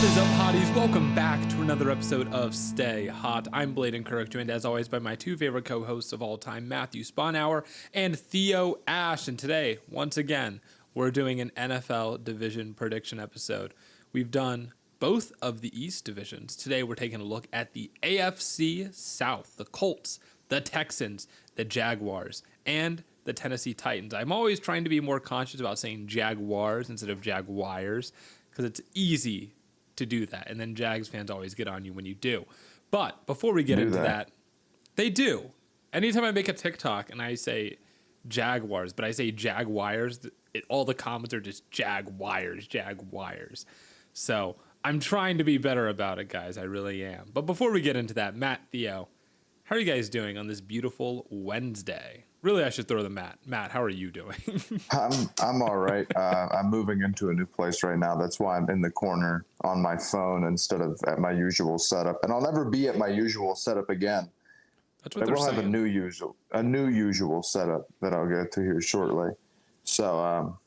What is up, hotties? Welcome back to another episode of Stay Hot. I'm Blaiden Kirk, joined as always by my two favorite co-hosts of all time, Matthew Sponhour and Theo Ash. And today, once again, we're doing an NFL division prediction episode. We've done both of the East divisions. Today, we're taking a look at the AFC South, the Colts, the Texans, the Jaguars, and the Tennessee Titans. I'm always trying to be more conscious about saying Jaguars instead of Jaguars because it's easy to do that, and then Jags fans always get on you when you do. But before we get into that, they do. Anytime I make a TikTok and I say Jaguars, but I say Jaguars, all the comments are just Jaguars. So I'm trying to be better about it, guys. I really am. But before we get into that, Matt, Theo, how are you guys doing on this beautiful Wednesday? Really, I should throw the Matt. Matt, how are you doing? I'm all right. I'm moving into a new place right now. That's why I'm in the corner on my phone instead of at my usual setup. And I'll never be at my usual setup again. That's what they're saying. We'll have a new usual setup that I'll get to here shortly. So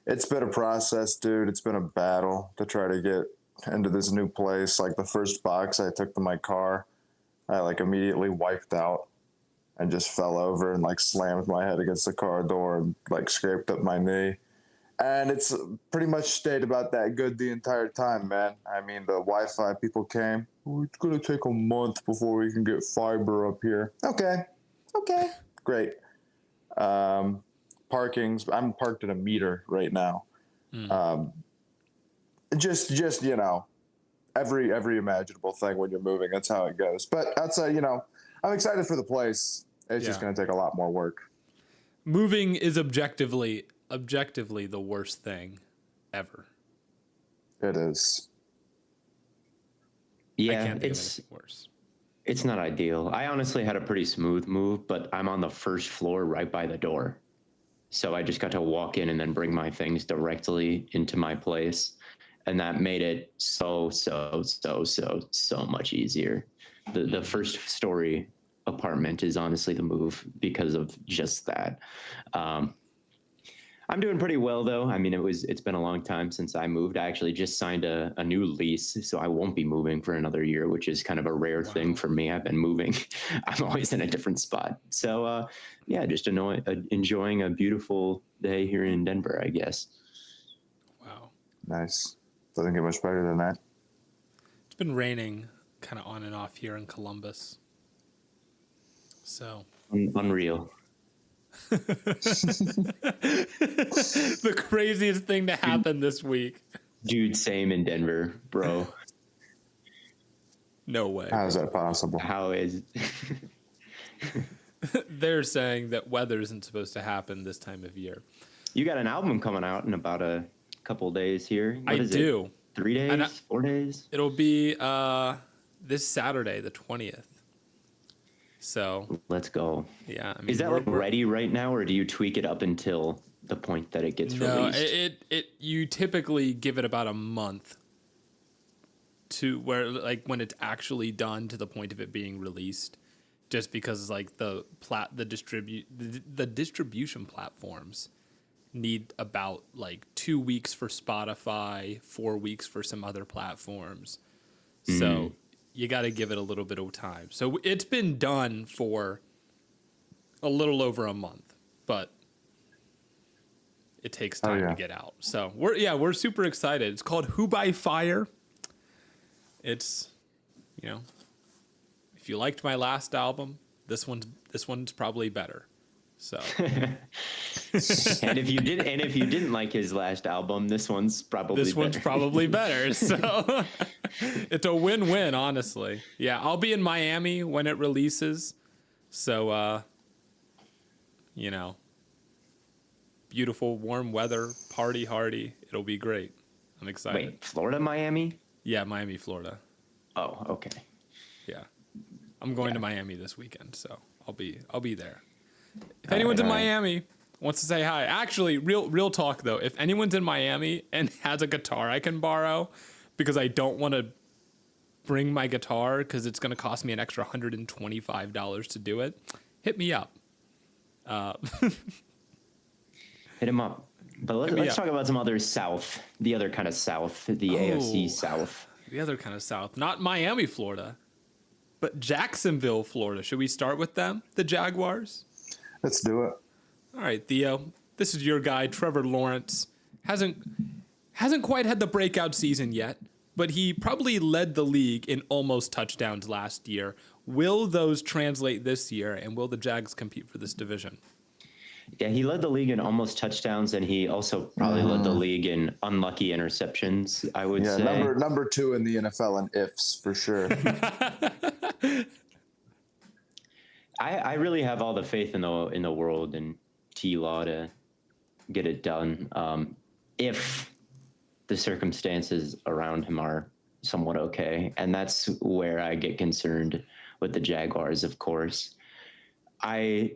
it's been a process, dude. It's been a battle to try to get into this new place. Like the first box I took to my car, I immediately wiped out and just fell over and slammed my head against the car door and scraped up my knee. And it's pretty much stayed about that good the entire time, man. I mean, the Wi-Fi people came. Oh, it's going to take a month before we can get fiber up here. Okay. Great. Parking's, I'm parked at a meter right now. Just every imaginable thing when you're moving. That's how it goes. But outside, I'm excited for the place. It's just going to take a lot more work. Moving is objectively the worst thing ever. It is. Yeah, I can't think of anything worse. It's not ideal. I honestly had a pretty smooth move, but I'm on the first floor right by the door. So I just got to walk in and then bring my things directly into my place. And that made it so much easier. The first story apartment is honestly the move because of just that. I'm doing pretty well though. I mean, it's been a long time since I moved. I actually just signed a new lease, so I won't be moving for another year, which is kind of a rare thing for me. I've been moving. I'm always in a different spot. So yeah, just enjoying a beautiful day here in Denver, I guess. Wow. Nice. Doesn't get much better than that. It's been raining kind of on and off here in Columbus. So unreal. The craziest thing to happen this week. Dude, same in Denver, bro. No way. How is that possible? How is They're saying that weather isn't supposed to happen this time of year. You got an album coming out in about a couple days here. I do. It? 3 days? 4 days? It'll be this Saturday, the 20th. So let's go. Yeah. I mean, is that ready right now, or do you tweak it up until the point that it gets released? No, you typically give it about a month to where when it's actually done to the point of it being released, just because the distribution platforms need about 2 weeks for Spotify, 4 weeks for some other platforms. So you got to give it a little bit of time. So it's been done for a little over a month, but it takes time to get out. So we're super excited. It's called Who by Fire. It's, if you liked my last album, this one's probably better. So and if you didn't like his last album, this one's probably better. So it's a win-win, honestly. Yeah, I'll be in Miami when it releases. So beautiful warm weather, party hardy. It'll be great. I'm excited. Wait, Florida, Miami? Yeah, Miami, Florida. Oh, okay. Yeah. I'm going to Miami this weekend, so I'll be there. If anyone's in Miami, wants to say hi. Actually, real talk though, if anyone's in Miami and has a guitar I can borrow, because I don't want to bring my guitar because it's going to cost me an extra $125 to do it, hit me up. Hit him up. But let's talk about some other South, the other kind of South, the AFC South. The other kind of South. Not Miami, Florida, but Jacksonville, Florida. Should we start with them, the Jaguars? Let's do it. All right, Theo. This is your guy, Trevor Lawrence. Hasn't quite had the breakout season yet, but he probably led the league in almost touchdowns last year. Will those translate this year, and will the Jags compete for this division? Yeah, he led the league in almost touchdowns, and he also probably led the league in unlucky interceptions, I would say. Number 2 in the NFL in ifs, for sure. I really have all the faith in the world in T-Law to get it done. If the circumstances around him are somewhat okay, and that's where I get concerned with the Jaguars, of course. I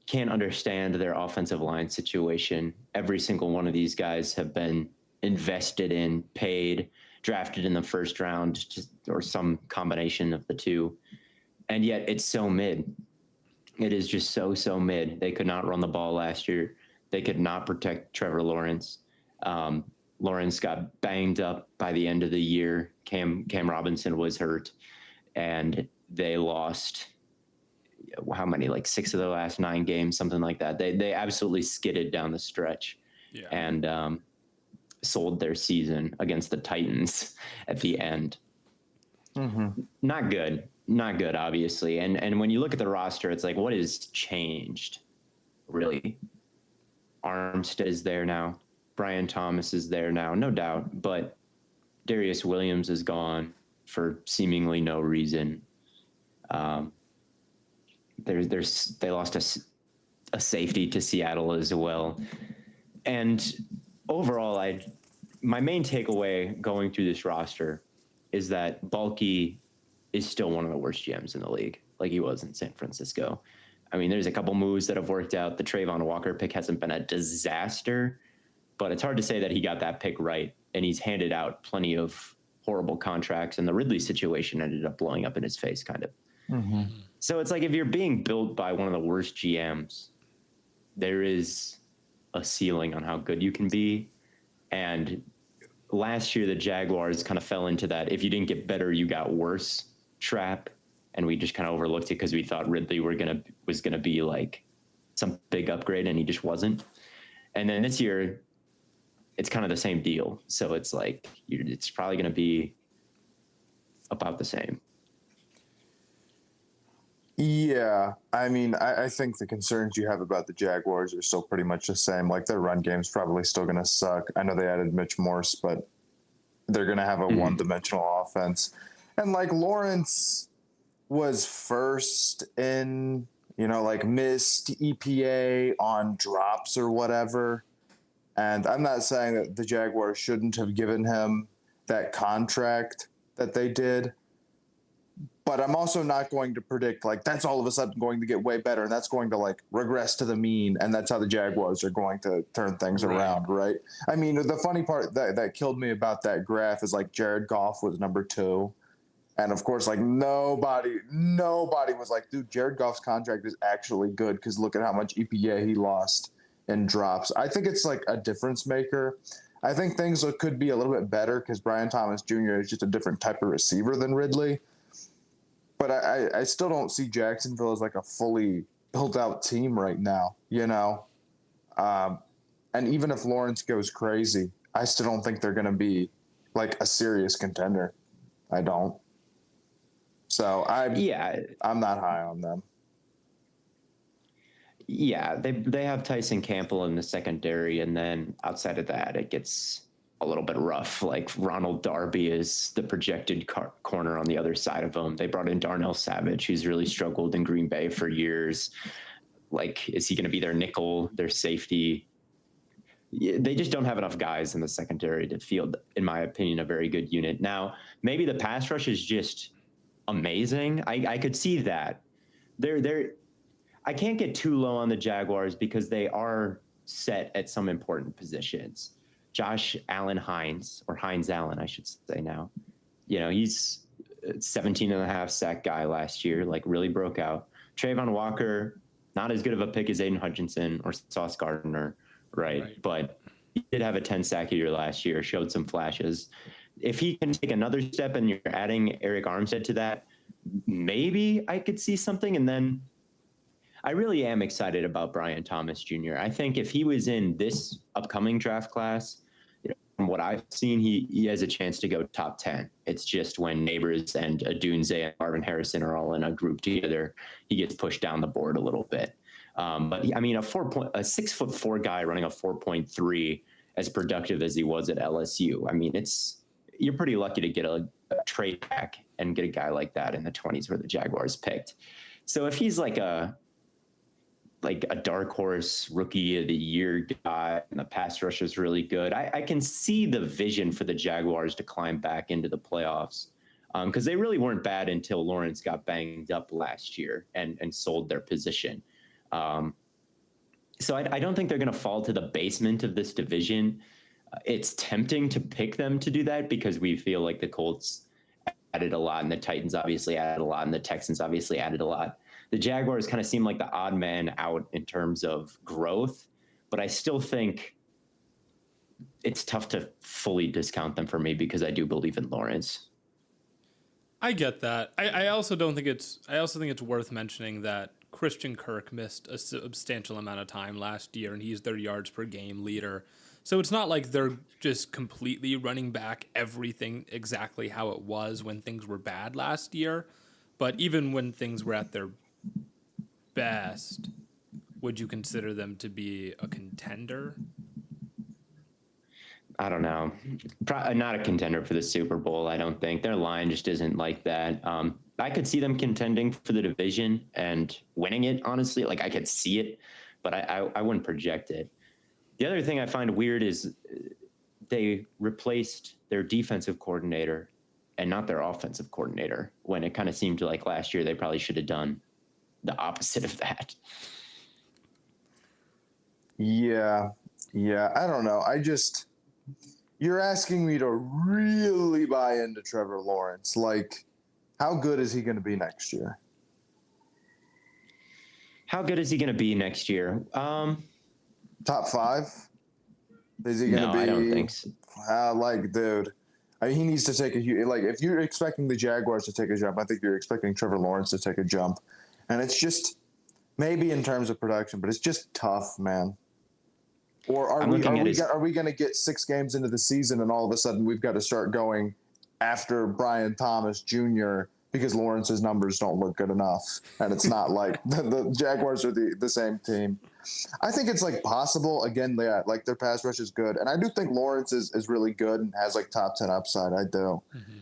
can't understand their offensive line situation. Every single one of these guys have been invested in, paid, drafted in the first round, or some combination of the two. And yet it's so mid. It is just so mid. They could not run the ball last year. They could not protect Trevor Lawrence. Lawrence got banged up by the end of the year. Cam Robinson was hurt, and they lost how many, like 6 of their last 9 games, something like that. They absolutely skidded down the stretch, and sold their season against the Titans at the end. Not good, obviously. And when you look at the roster, it's like, what has changed, really? Armstead is there now. Brian Thomas is there now, no doubt. But Darius Williams is gone for seemingly no reason. They lost a safety to Seattle as well. And overall, my main takeaway going through this roster is that Balky is still one of the worst GMs in the league, like he was in San Francisco. I mean, there's a couple moves that have worked out. The Trayvon Walker pick hasn't been a disaster, but it's hard to say that he got that pick right. And he's handed out plenty of horrible contracts, and the Ridley situation ended up blowing up in his face, kind of. So it's like, if you're being built by one of the worst GMs, there is a ceiling on how good you can be. And last year, the Jaguars kind of fell into that if you didn't get better, you got worse trap. And we just kind of overlooked it because we thought Ridley was gonna be like some big upgrade, and he just wasn't. And then this year, it's kind of the same deal. So it's like, it's probably going to be about the same. Yeah, I mean, I think the concerns you have about the Jaguars are still pretty much the same. Like, their run game's probably still going to suck. I know they added Mitch Morse, but they're going to have a one-dimensional offense. And, like, Lawrence was first in, like, missed EPA on drops or whatever. And I'm not saying that the Jaguars shouldn't have given him that contract that they did. But I'm also not going to predict, like, that's all of a sudden going to get way better, and that's going to, like, regress to the mean, and that's how the Jaguars are going to turn things around, right? I mean, the funny part that killed me about that graph is, like, Jared Goff was number 2. And, of course, like, nobody was like, dude, Jared Goff's contract is actually good because look at how much EPA he lost in drops. I think it's, like, a difference maker. I think things could be a little bit better because Brian Thomas Jr. is just a different type of receiver than Ridley. But I still don't see Jacksonville as like a fully built out team right now, and even if Lawrence goes crazy, I still don't think they're going to be like a serious contender. I don't. So I'm not high on them. Yeah, they have Tyson Campbell in the secondary, and then outside of that, it gets a little bit rough. Like, Ronald Darby is the projected corner on the other side of them. They brought in Darnell Savage, who's really struggled in Green Bay for years. Like, is he going to be their nickel, their safety? They just don't have enough guys in the secondary to field, in my opinion, a very good unit. Now, maybe the pass rush is just amazing. I could see that. I can't get too low on the Jaguars because they are set at some important positions. Josh Allen Hines, or Hines Allen, I should say now. He's 17 and a half sack guy last year, like, really broke out. Trayvon Walker, not as good of a pick as Aiden Hutchinson or Sauce Gardner, right? But He did have a 10-sack year last year, showed some flashes. If he can take another step and you're adding Eric Armstead to that, maybe I could see something. And then I really am excited about Brian Thomas Jr. I think if he was in this upcoming draft class, from what I've seen, he has a chance to go top 10. It's just when Neighbors and Adunze and Marvin Harrison are all in a group together, he gets pushed down the board a little bit. But I mean, a 6'4" guy running a 4.3 as productive as he was at LSU. I mean, you're pretty lucky to get a trade back and get a guy like that in the 20s where the Jaguars picked. So if he's like a dark horse rookie of the year guy and the pass rush is really good, I can see the vision for the Jaguars to climb back into the playoffs, because they really weren't bad until Lawrence got banged up last year and sold their position. So I don't think they're going to fall to the basement of this division. It's tempting to pick them to do that because we feel like the Colts added a lot and the Titans obviously added a lot and the Texans obviously added a lot. The Jaguars kind of seem like the odd man out in terms of growth, but I still think it's tough to fully discount them for me because I do believe in Lawrence. I get that. I also think it's worth mentioning that Christian Kirk missed a substantial amount of time last year, and he's their yards per game leader. So it's not like they're just completely running back everything exactly how it was when things were bad last year. But even when things were at their best, would you consider them to be a contender? I don't know. Not a contender for the Super Bowl, I don't think. Their line just isn't like that. I could see them contending for the division and winning it, honestly. Like, I could see it, but I wouldn't project it. The other thing I find weird is they replaced their defensive coordinator and not their offensive coordinator, when it kind of seemed like last year they probably should have done the opposite of that. Yeah. I don't know. You're asking me to really buy into Trevor Lawrence. Like, how good is he going to be next year? How good is he going to be next year? Top 5? Is he going to be? No, I don't think so. Dude, I mean, he needs to take a huge. Like, if you're expecting the Jaguars to take a jump, I think you're expecting Trevor Lawrence to take a jump, and it's just maybe in terms of production, but it's just tough, man. Or are we going to get 6 games into the season and all of a sudden we've got to start going after Brian Thomas Jr. because Lawrence's numbers don't look good enough, and it's not like the Jaguars are the same team. I think it's like possible. Again, like their pass rush is good, and I do think Lawrence is really good and has like top 10 upside. I do. Mm-hmm.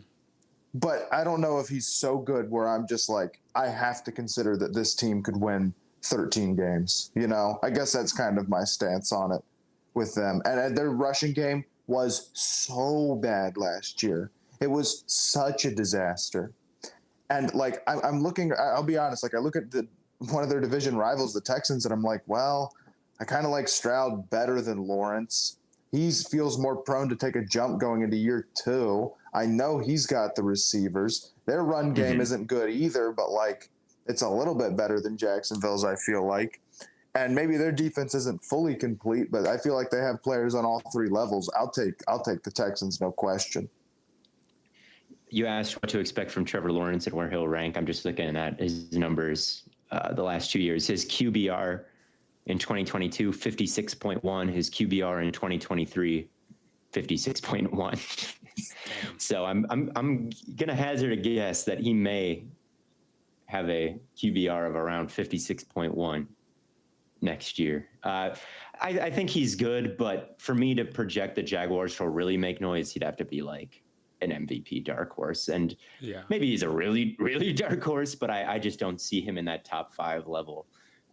But I don't know if he's so good where I'm just like, I have to consider that this team could win 13 games. You know, I guess that's kind of my stance on it with them. And their rushing game was so bad last year. It was such a disaster. And like, I'm looking, I'll be honest, like I look at one of their division rivals, the Texans, and I'm like, well, I kind of like Stroud better than Lawrence. He feels more prone to take a jump going into year 2. I know he's got the receivers. Their run game isn't good either, but like it's a little bit better than Jacksonville's, I feel like. And maybe their defense isn't fully complete, but I feel like they have players on all 3 levels. I'll take the Texans, no question. You asked what to expect from Trevor Lawrence and where he'll rank. I'm just looking at his numbers the last 2 years. His QBR in 2022, 56.1. His QBR in 2023, 56.1. So I'm gonna hazard a guess that he may have a QBR of around 56.1 next year. I think he's good, but for me to project the Jaguars to really make noise, he'd have to be like an MVP dark horse. And maybe he's a really, really dark horse, but I just don't see him in that top 5 level.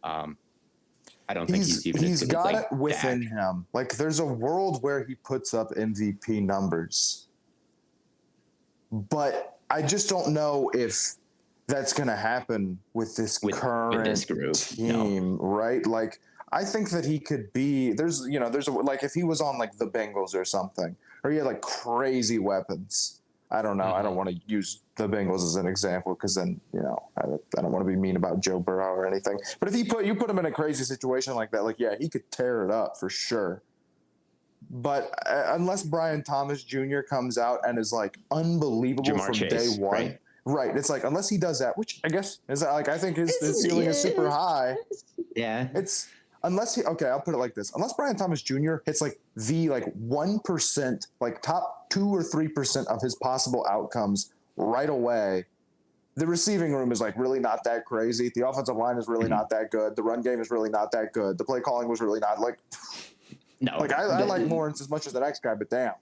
I don't think he's even as good got as, like, it within Dak. him. Like there's a world where he puts up MVP numbers. But I just don't know if that's going to happen with this current group team, right? Like, I think that he could be. Like if he was on like the Bengals or something, or he had like crazy weapons. I don't know. I don't want to use the Bengals as an example because then I don't want to be mean about Joe Burrow or anything. But if you put him in a crazy situation like that, like he could tear it up for sure. But unless Brian Thomas Jr. comes out and is like unbelievable Jamar from Chase, day one, right? It's like unless he does that, which I guess is like I think his ceiling is super high. Yeah, it's unless he I'll put it like this: unless Brian Thomas Jr. hits like the 1%, like top 2 or 3% of his possible outcomes right away. The receiving room is like really not that crazy. The offensive line is really not that good. The run game is really not that good. The play calling was really not like. No, I like Lawrence as much as the next guy, but damn.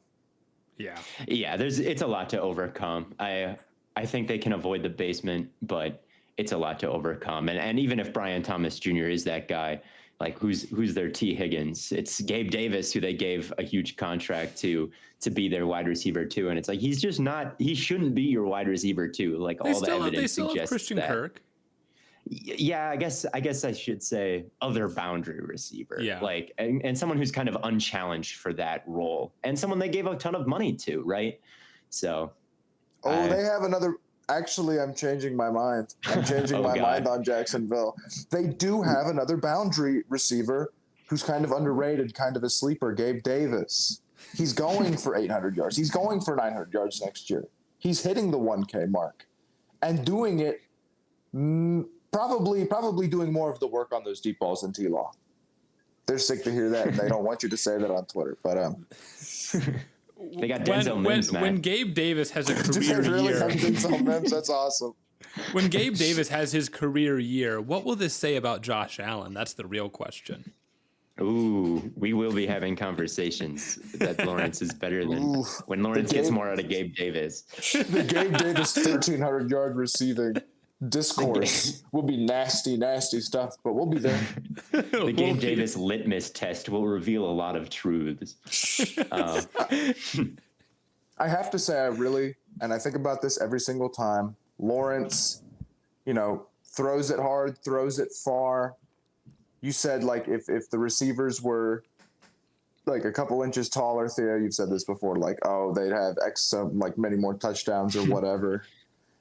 Yeah. It's a lot to overcome. I think they can avoid the basement, but it's a lot to overcome. And even if Brian Thomas Jr. is that guy, like who's their T. Higgins? It's Gabe Davis, who they gave a huge contract to be their wide receiver too. And it's like he's just not. He shouldn't be your wide receiver too. Like all the evidence suggests Christian that. Kirk. Yeah, I guess I should say other boundary receiver. Yeah. Like and someone who's kind of unchallenged for that role, and someone they gave a ton of money to, right? So. They have another. Actually, I'm changing my mind. I'm changing my mind on Jacksonville. They do have another boundary receiver who's kind of underrated, kind of a sleeper, Gabe Davis. He's going for 800 yards. He's going for 900 yards next year. He's hitting the 1K mark and doing it probably doing more of the work on those deep balls than T-Law. They're sick to hear that, and they don't want you to say that on Twitter. But they got Denzel Mims, man. When Gabe Davis has a career really year, have Denzel Mims? That's awesome. When Gabe Davis has his career year, what will this say about Josh Allen? That's the real question. Ooh, we will be having conversations that Lawrence is better than when Lawrence gets more out of Gabe Davis. The Gabe Davis 1,300-yard receiving discourse will be nasty stuff, but we'll be there. The Gabe Davis litmus test will reveal a lot of truths. I have to say, and I think about this every single time, Lawrence, throws it hard, throws it far. You said, like, if the receivers were, like, a couple inches taller, Theo, you've said this before, like, they'd have many more touchdowns or whatever.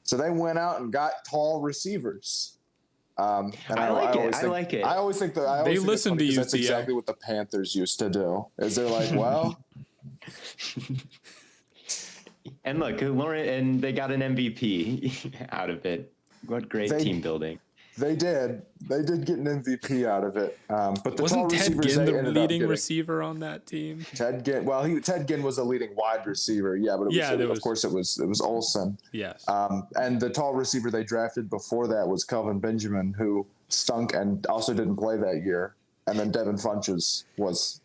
So they went out and got tall receivers. And I like it. I always think that they listen to you. That's exactly what the Panthers used to do. Is they're like, well, and look, Lawrence, and they got an MVP out of it. What great team building. They did get an MVP out of it. But the wasn't tall Ted receivers Ginn the leading receiver on that team? Ted Ginn. Ted Ginn was a leading wide receiver. Yeah, but of course it was Olsen. Yes. And the tall receiver they drafted before that was Kelvin Benjamin, who stunk and also didn't play that year. And then Devin Funches was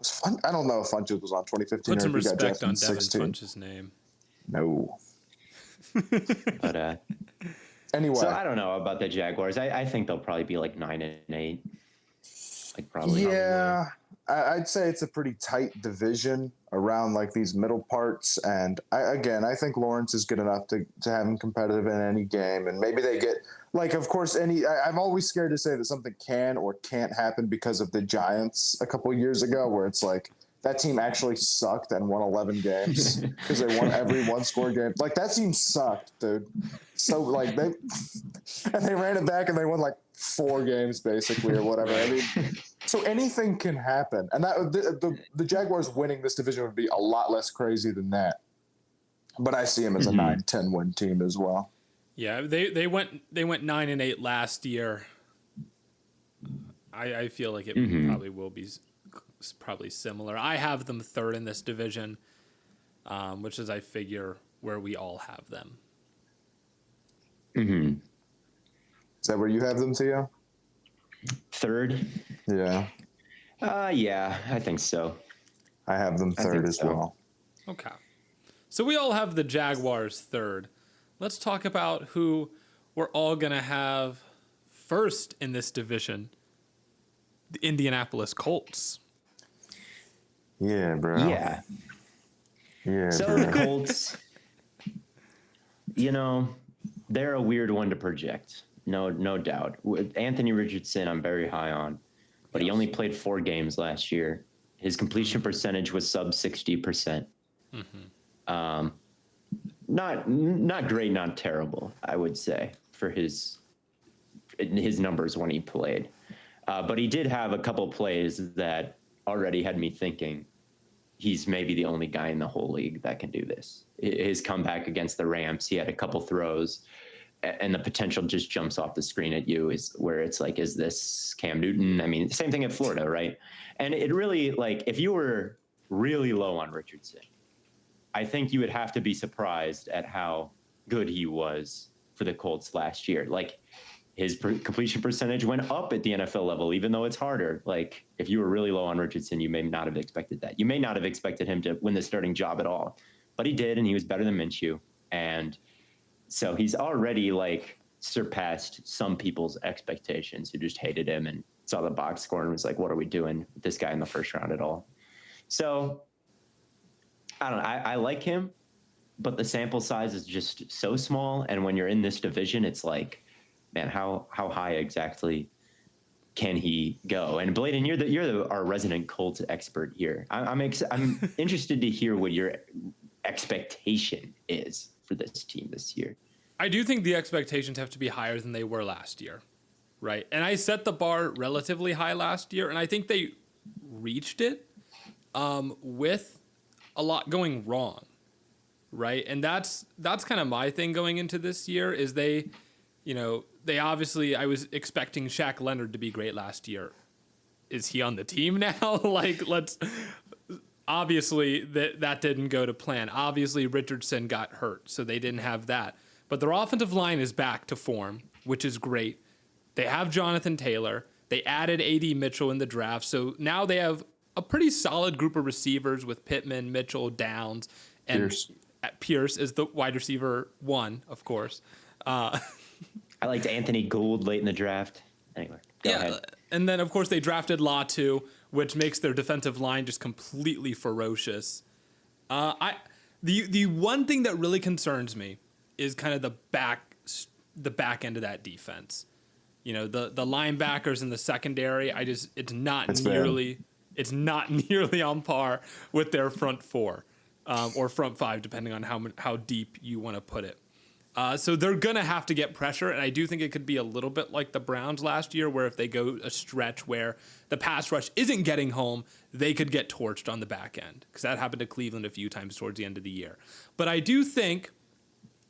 fun. I don't know if Funches was on 2015 Put some or if he got respect drafted on in Devin 16. Funches' name. No. But anyway, so I don't know about the Jaguars. I think they'll probably be like 9-8. Like probably. Yeah, I'd say it's a pretty tight division around like these middle parts. And I think Lawrence is good enough to have him competitive in any game. And maybe they get of course, I'm always scared to say that something can or can't happen because of the Giants a couple of years ago, where it's like that team actually sucked and won 11 games because they won every one-score game. Like, that team sucked, dude. So, they ran it back and they won 4 games basically or whatever. I mean, so anything can happen. And that the Jaguars winning this division would be a lot less crazy than that. But I see them as a 9-10 win team as well. Yeah, they went 9-8 last year. I feel like it probably will be probably similar. I have them third in this division, which is, I figure, where we all have them. Mm-hmm. Is that where you have them, Theo? Third? Yeah. Yeah, I think so. I have them third as well. Okay. So we all have the Jaguars third. Let's talk about who we're all going to have first in this division. The Indianapolis Colts. Yeah, bro. Yeah. So bro. the Colts, they're a weird one to project. No doubt. With Anthony Richardson, I'm very high on, but he only played 4 games last year. His completion percentage was sub 60%. Not great, not terrible, I would say, for his numbers when he played. But he did have a couple plays that already had me thinking, he's maybe the only guy in the whole league that can do this. His comeback against the Rams, he had a couple throws, and the potential just jumps off the screen at you, is where it's like, is this Cam Newton? I mean, same thing at Florida, right? And it really, like, if you were really low on Richardson, I think you would have to be surprised at how good he was for the Colts last year. Like, his completion percentage went up at the NFL level, even though it's harder. Like, if you were really low on Richardson, you may not have expected that. You may not have expected him to win the starting job at all, but he did, and he was better than Minshew. And so he's already, like, surpassed some people's expectations who just hated him and saw the box score and was like, what are we doing with this guy in the first round at all? So I don't know. I like him, but the sample size is just so small. And when you're in this division, it's like, man, how high exactly can he go? And Blaiden, you're our resident Colts expert here. I'm interested to hear what your expectation is for this team this year. I do think the expectations have to be higher than they were last year, right? And I set the bar relatively high last year, and I think they reached it with a lot going wrong, right? And that's kind of my thing going into this year is they obviously, I was expecting Shaq Leonard to be great last year. Is he on the team now? Like, obviously that didn't go to plan. Obviously Richardson got hurt, so they didn't have that. But their offensive line is back to form, which is great. They have Jonathan Taylor. They added A.D. Mitchell in the draft. So now they have a pretty solid group of receivers with Pittman, Mitchell, Downs, and Pierce is the wide receiver one, of course. I liked Anthony Gould late in the draft. Anyway, go ahead. And then, of course, they drafted Latu, which makes their defensive line just completely ferocious. The one thing that really concerns me is kind of the back end of that defense. You know, the linebackers in the secondary. It's not nearly on par with their front four or front five, depending on how deep you want to put it. So they're going to have to get pressure, and I do think it could be a little bit like the Browns last year, where if they go a stretch where the pass rush isn't getting home, they could get torched on the back end, because that happened to Cleveland a few times towards the end of the year. But I do think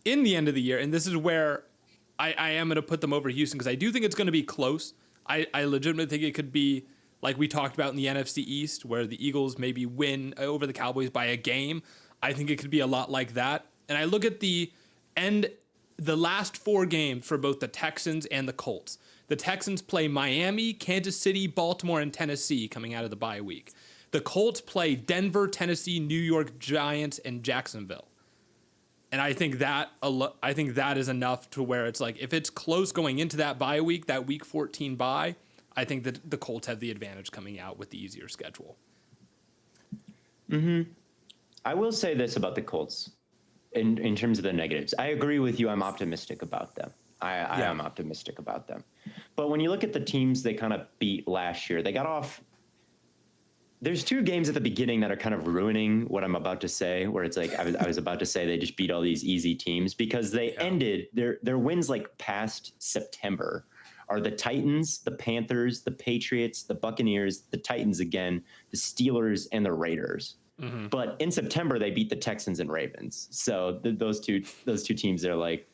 in the end of the year, and this is where I am going to put them over Houston, because I do think it's going to be close. I legitimately think it could be like we talked about in the NFC East, where the Eagles maybe win over the Cowboys by a game. I think it could be a lot like that. And I look at the last four games for both the Texans and the Colts. The Texans play Miami, Kansas City, Baltimore, and Tennessee coming out of the bye week. The Colts play Denver, Tennessee, New York Giants, and Jacksonville. And I think that is enough to where it's like, if it's close going into that bye week, that week 14 bye, I think that the Colts have the advantage coming out with the easier schedule. Mm-hmm. I will say this about the Colts. In terms of the negatives, I agree with you. I'm optimistic about them. I am optimistic about them. But when you look at the teams they kind of beat last year, they got off. There's two games at the beginning that are kind of ruining what I'm about to say, where it's like I was about to say they just beat all these easy teams, because they ended their wins like past September are the Titans, the Panthers, the Patriots, the Buccaneers, the Titans again, the Steelers, and the Raiders. Mm-hmm. But in September, they beat the Texans and Ravens. So those two teams are like,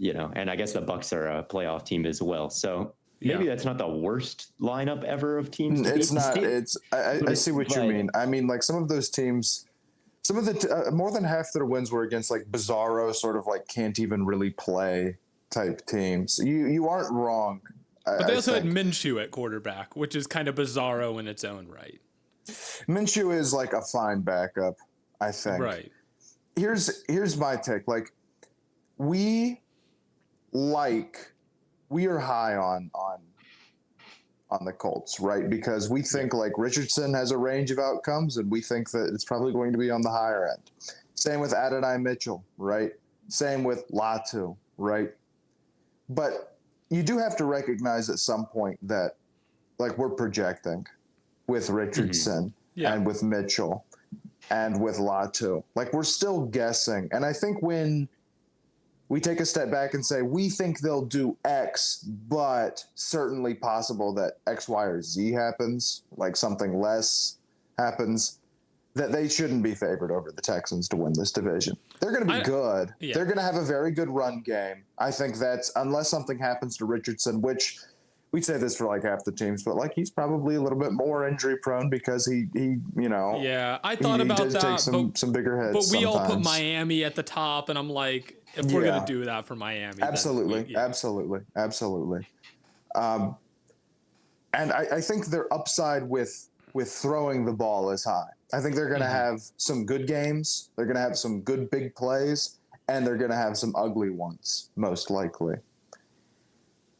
and I guess the Bucs are a playoff team as well. So maybe that's not the worst lineup ever of teams. It's not. I see what you mean. I mean, like some of those teams, some of the more than half their wins were against like bizarro, sort of like can't even really play type teams. You aren't wrong. But they also had Minshew at quarterback, which is kind of bizarro in its own right. Minshew is like a fine backup, I think. Right. Here's my take. Like, we are high on the Colts, right? Because we think like Richardson has a range of outcomes, and we think that it's probably going to be on the higher end. Same with Adonai Mitchell, right? Same with Latu, right? But you do have to recognize at some point that like we're projecting with Richardson and with Mitchell and with Latu. Like, we're still guessing. And I think when we take a step back and say, we think they'll do X, but certainly possible that X, Y, or Z happens, like something less happens, that they shouldn't be favored over the Texans to win this division. They're going to be good. Yeah. They're going to have a very good run game. I think that's, unless something happens to Richardson, which we say this for like half the teams, but like he's probably a little bit more injury prone because he Yeah, I thought about does that. take some bigger hits. But we sometimes. all put Miami at the top, and I'm like, if we're gonna do that for Miami, absolutely, then absolutely. And I think their upside with throwing the ball is high. I think they're going to have some good games. They're going to have some good big plays, and they're going to have some ugly ones, most likely.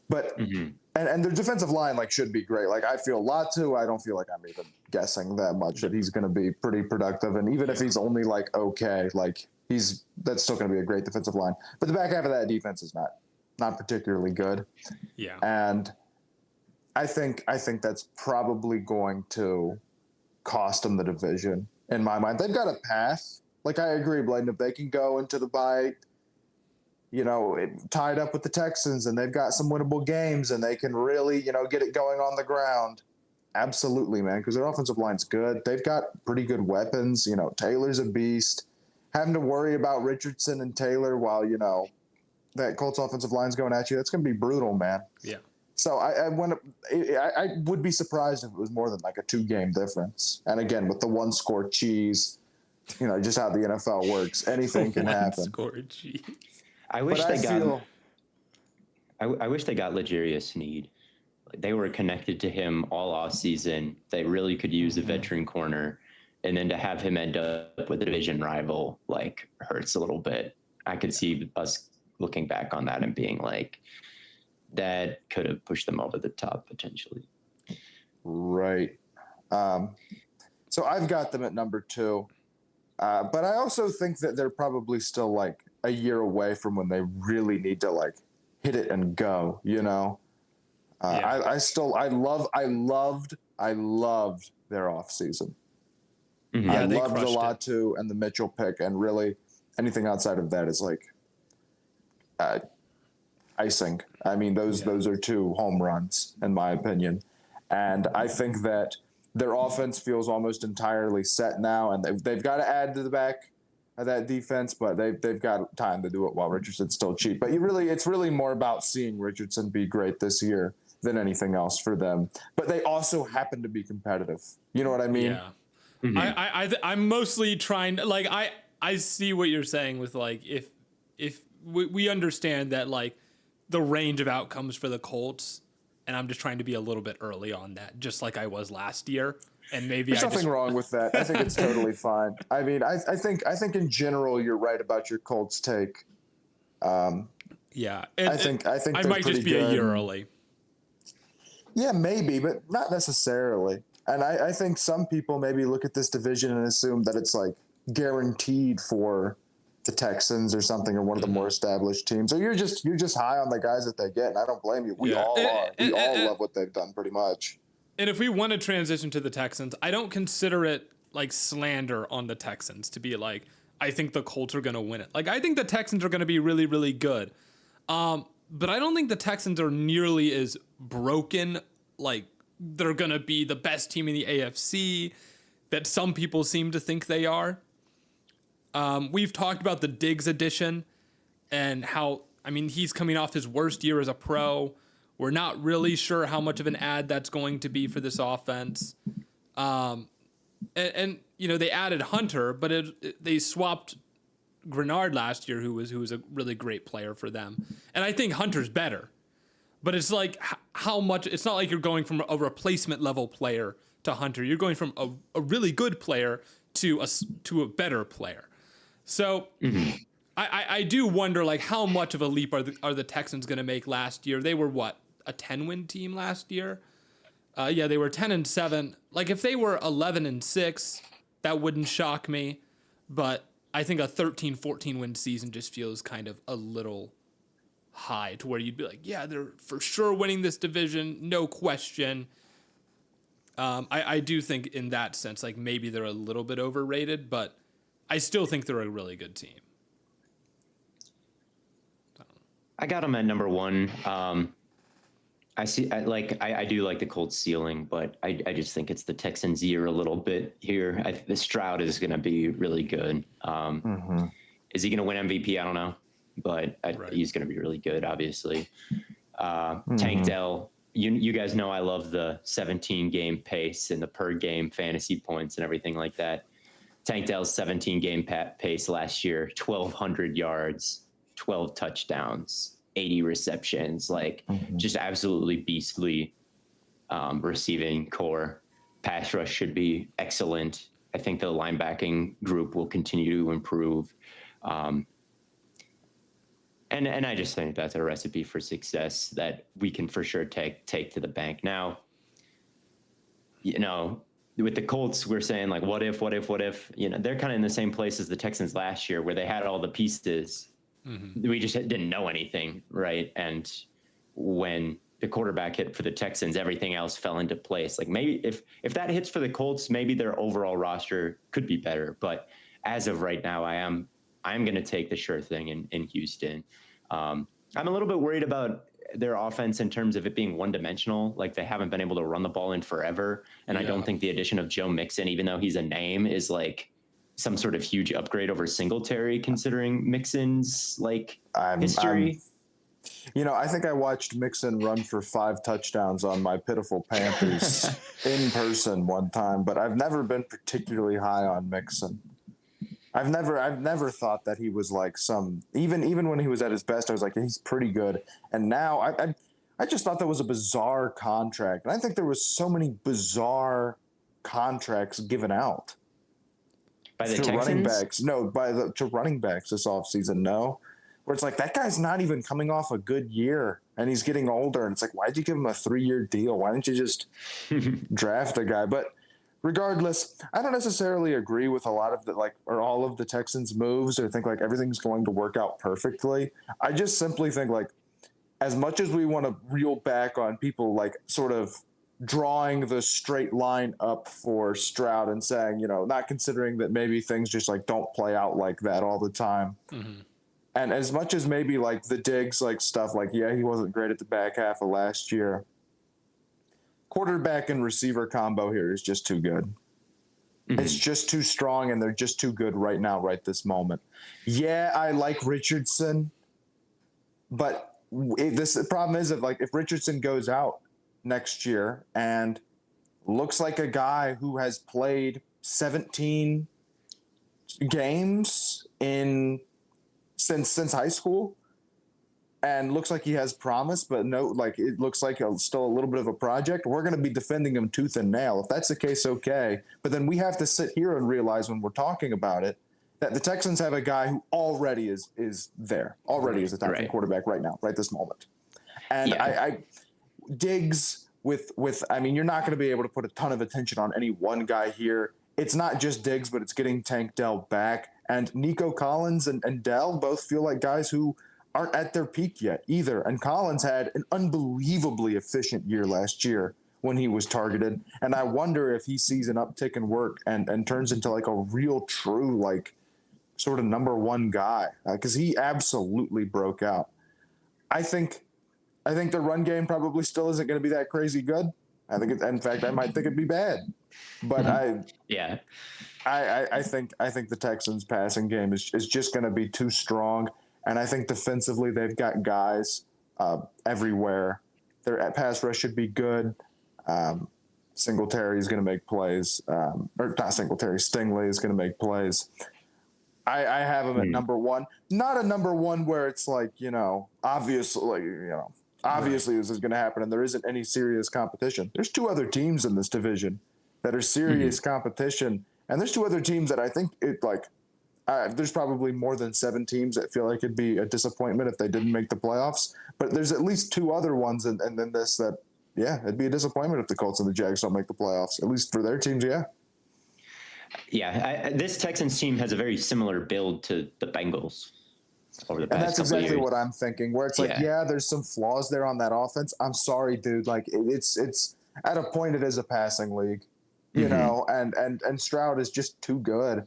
But and their defensive line should be great. Like I feel Latu, I don't feel like I'm even guessing that much that he's going to be pretty productive. And even if he's only okay, that's still going to be a great defensive line. But the back half of that defense is not particularly good. Yeah. And I think that's probably going to cost them the division in my mind. They've got a path. Like I agree, Blaiden, if they can go into the bye, tied up with the Texans and they've got some winnable games and they can really, get it going on the ground. Absolutely, man, because their offensive line's good. They've got pretty good weapons. Taylor's a beast. Having to worry about Richardson and Taylor while, that Colts offensive line's going at you, that's going to be brutal, man. Yeah. So I would be surprised if it was more than a 2-game difference. And again, with the one-score cheese, just how the NFL works, anything can happen. One-score cheese. I wish they got L'Jarius Sneed. They were connected to him all off season. They really could use a veteran corner, and then to have him end up with a division rival hurts a little bit. I could see us looking back on that and being like, that could have pushed them over the top potentially. Right. So I've got them at number 2. But I also think that they're probably still a year away from when they really need to hit it and go, I loved their off season. Mm-hmm. I loved the Latu and the Mitchell pick, and really anything outside of that is icing. I mean, those are 2 home runs in my opinion. And I think that their offense feels almost entirely set now, and they've got to add to the back of that defense, but they've got time to do it while Richardson's still cheap. But it's really more about seeing Richardson be great this year than anything else for them. But they also happen to be competitive. You know what I mean? Yeah. Mm-hmm. I'm mostly trying to, I see what you're saying with if we understand that the range of outcomes for the Colts, and I'm just trying to be a little bit early on that, just like I was last yeyer. And maybe there's nothing wrong with that. I think it's totally fine. I mean, I think in general you're right about your Colts take. Yeah, I think I might just be a year early. Yeah, maybe, but not necessarily. And I think some people maybe look at this division and assume that it's guaranteed for the Texans or something, or one of the more established teams. So you're just high on the guys that they get, and I don't blame you. We all are. We all love what they've done pretty much. And if we want to transition to the Texans, I don't consider it slander on the Texans to be I think the Colts are going to win it. I think the Texans are going to be really, really good. But I don't think the Texans are nearly as broken. They're going to be the best team in the AFC that some people seem to think they are. We've talked about the Diggs addition and how, he's coming off his worst year as a pro. We're not really sure how much of an add that's going to be for this offense. And they added Hunter, but they swapped Grenard last year, who was a really great player for them. And I think Hunter's better. But it's how much, it's not like you're going from a replacement level player to Hunter. You're going from a really good player to a better player. So I do wonder how much of a leap are the Texans going to make last year? They were a 10-win team last year? Yeah, they were 10-7. If they were 11-6, that wouldn't shock me. But I think a 13-14 win season just feels kind of a little high to where you'd be yeah, they're for sure winning this division, no question. I do think in that sense, maybe they're a little bit overrated, but I still think they're a really good team. I got them at number 1. I do like the Colts ceiling, but I just think it's the Texans' year a little bit here. The Stroud is going to be really good. Is he going to win MVP? I don't know, but he's going to be really good, obviously. Tank Dell, you guys know I love the 17 game pace and the per game fantasy points and everything like that. Tank Dell's 17 game pace last year, 1,200 yards, 12 touchdowns, 80 receptions, just absolutely beastly receiving core. Pass rush should be excellent. I think the linebacking group will continue to improve. And I just think that's a recipe for success that we can for sure take to the bank. Now, with the Colts, we're saying what if, they're kind of in the same place as the Texans last year where they had all the pieces. We just didn't know anything, right? And when the quarterback hit for the Texans, everything else fell into place. Maybe if that hits for the Colts, maybe their overall roster could be better. But as of right now, I'm going to take the sure thing in Houston. I'm a little bit worried about their offense in terms of it being one-dimensional. They haven't been able to run the ball in forever. And I don't think the addition of Joe Mixon, even though he's a name, is some sort of huge upgrade over Singletary, considering Mixon's history. I think I watched Mixon run for 5 touchdowns on my pitiful Panthers in person one time, but I've never been particularly high on Mixon. I've never thought that he was even when he was at his best, I was he's pretty good. And now I just thought that was a bizarre contract. And I think there was so many bizarre contracts given out. By the to Texans? Running backs. No, to running backs this offseason, no. Where it's that guy's not even coming off a good year and he's getting older. And it's why'd you give him a 3-year deal? Why didn't you just draft a guy? But regardless, I don't necessarily agree with a lot of or all of the Texans moves or think everything's going to work out perfectly. I just simply think as much as we want to reel back on people sort of drawing the straight line up for Stroud and saying, not considering that maybe things just don't play out like that all the time. And as much as maybe the Diggs stuff, he wasn't great at the back half of last year. Quarterback and receiver combo here is just too good. It's just too strong, and they're just too good right now, right this moment. Yeah, I like Richardson, but the problem is if Richardson goes out next year and looks like a guy who has played 17 games since high school and looks like he has promise, but no, it looks like still a little bit of a project, we're going to be defending him tooth and nail. If that's the case, okay. But then we have to sit here and realize when we're talking about it that the Texans have a guy who already is there, already is a top 10 quarterback right now, right this moment. And I Diggs with you're not going to be able to put a ton of attention on any one guy here. It's not just Diggs, but it's getting Tank Dell back. And Nico Collins and Dell both feel like guys who aren't at their peak yet either. And Collins had an unbelievably efficient year last year when he was targeted. And I wonder if he sees an uptick in work and turns into a real true sort of number one guy, because he absolutely broke out. I think the run game probably still isn't going to be that crazy good. I think in fact, I might think it'd be bad. But I think the Texans passing game is just going to be too strong. And I think defensively they've got guys everywhere. Their pass rush should be good. Singletary is going to make plays. Or not Singletary, Stingley is going to make plays. I have him at number one. Not a number one where it's obviously this is going to happen and there isn't any serious competition. There's 2 other teams in this division that are serious competition. And there's 2 other teams that I think there's probably more than 7 teams that feel like it'd be a disappointment if they didn't make the playoffs. But there's at least 2 other ones and then this that, it'd be a disappointment if the Colts and the Jags don't make the playoffs, at least for their teams, this Texans team has a very similar build to the Bengals over the past and that's exactly years. what I'm thinking, where it's there's some flaws there on that offense. I'm sorry, dude. It's at a point it is a passing league, you know, and Stroud is just too good.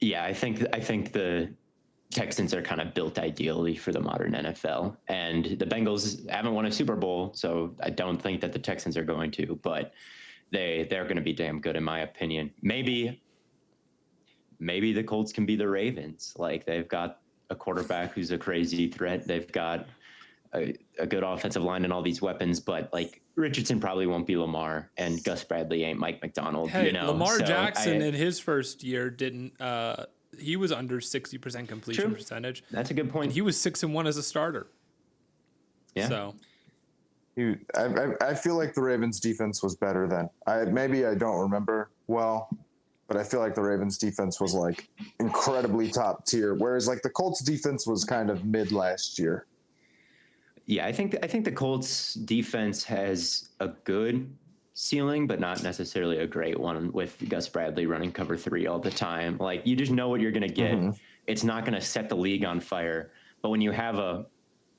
Yeah, I think the Texans are kind of built ideally for the modern NFL, and the Bengals haven't won a Super Bowl, so I don't think that the Texans are going to, but they're going to be damn good in my opinion. Maybe the Colts can be the Ravens. Like, they've got a quarterback who's a crazy threat. They've got a good offensive line and all these weapons, but like Richardson probably won't be Lamar, and Gus Bradley ain't Mike McDonald. Hey, you know, Lamar so Jackson in his first year didn't. He was under 60% completion percentage. That's a good point. And he was 6-1 as a starter. Yeah. So I feel like the Ravens defense was better then. Maybe I don't remember well, but I feel like the Ravens defense was like incredibly top tier, whereas like the Colts defense was kind of mid last year. Yeah, I think the Colts defense has a good ceiling, but not necessarily a great one, with Gus Bradley running cover 3 all the time. Like, you just know what you're going to get. Mm-hmm. It's not going to set the league on fire, but when you have a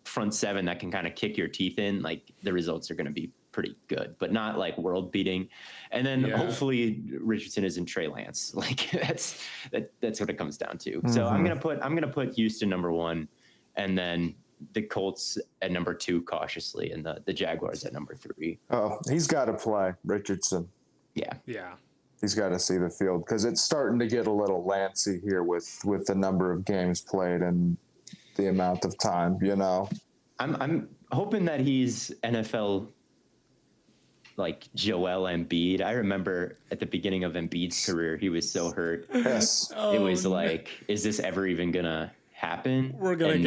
front 7 that can kind of kick your teeth in, like, the results are going to be pretty good, but not like world beating. And then hopefully Richardson isn't Trey Lance. Like, that's what it comes down to. Mm-hmm. So I'm going to put Houston number 1, and then the Colts at number 2 cautiously, and the Jaguars at number 3. Oh, he's got to play Richardson. Yeah. He's got to see the field, because it's starting to get a little lancy here with the number of games played and the amount of time. You know, I'm hoping that he's NFL like Joel Embiid. I remember at the beginning of Embiid's career, he was so hurt. Yes, it was like, is this ever even gonna happen? We're gonna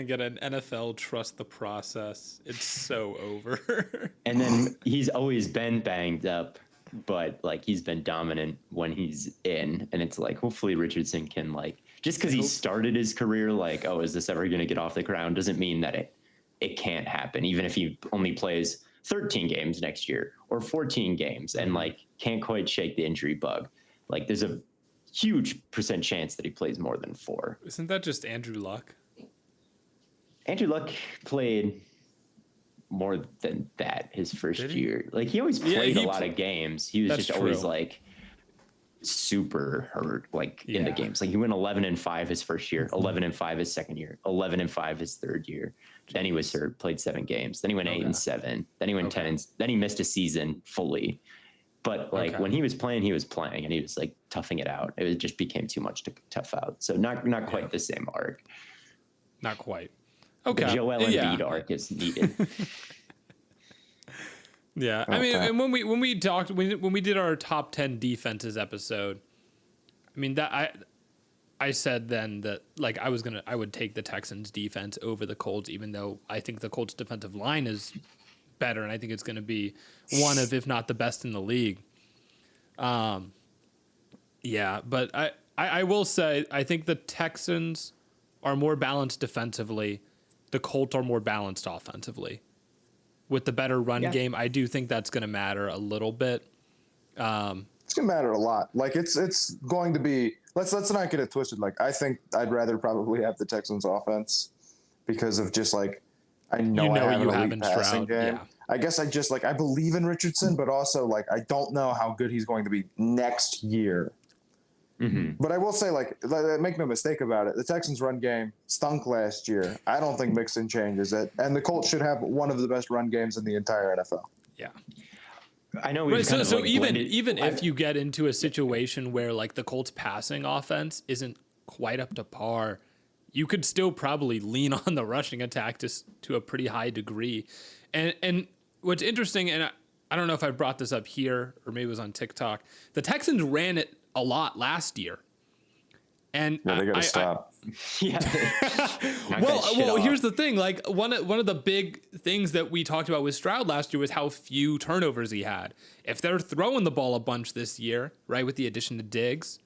get an NFL trust the process. It's so over. And then he's always been banged up, but like, he's been dominant when he's in. And it's like, hopefully Richardson can, like, just because he started his career like, oh, is this ever gonna get off the ground, doesn't mean that it can't happen. Even if he only plays 13 games next year or 14 games and like can't quite shake the injury bug, like, there's a huge % chance that he plays more than 4. Isn't that just Andrew Luck? Andrew Luck played more than that his first year. Like, he always played a lot of games. He was just always like super hurt, like in the games. Like, he went 11-5 his first year, 11-5 his second year, 11-5 his third year. Then he was hurt, played 7 games. Then he went 8-7. Then he went 10. Then he missed a season fully. But like, when he was playing, and he was like toughing it out. It just became too much to tough out. So not quite the same arc. Not quite. Okay. The Joel Embiid arc is needed. Yeah. I mean, and when we did our top 10 defenses episode, I mean, that I said then that like I would take the Texans defense over the Colts, even though I think the Colts defensive line is better, and I think it's going to be one of, if not the best in the league. Yeah, but I will say I think the Texans are more balanced defensively. The Colts are more balanced offensively. With the better run game, I do think that's going to matter a little bit. It's going to matter a lot. Like, it's going to be. Let's not get it twisted. Like, I think I'd rather probably have the Texans offense because of just like I know I have an elite passing game. Yeah. I guess I believe in Richardson, but also like I don't know how good he's going to be next year. Mm-hmm. But I will say, like, make no mistake about it, the Texans' run game stunk last year. I don't think Mixon changes it, and the Colts should have one of the best run games in the entire NFL. Yeah, I know. So even if you get into a situation where like the Colts' passing offense isn't quite up to par, you could still probably lean on the rushing attack to a pretty high degree. And what's interesting, and I don't know if I brought this up here or maybe it was on TikTok, the Texans ran it a lot last year, and they got to stop. Well, here's the thing. Like, one of the big things that we talked about with Stroud last year was how few turnovers he had. If they're throwing the ball a bunch this year, right, with the addition to Diggs,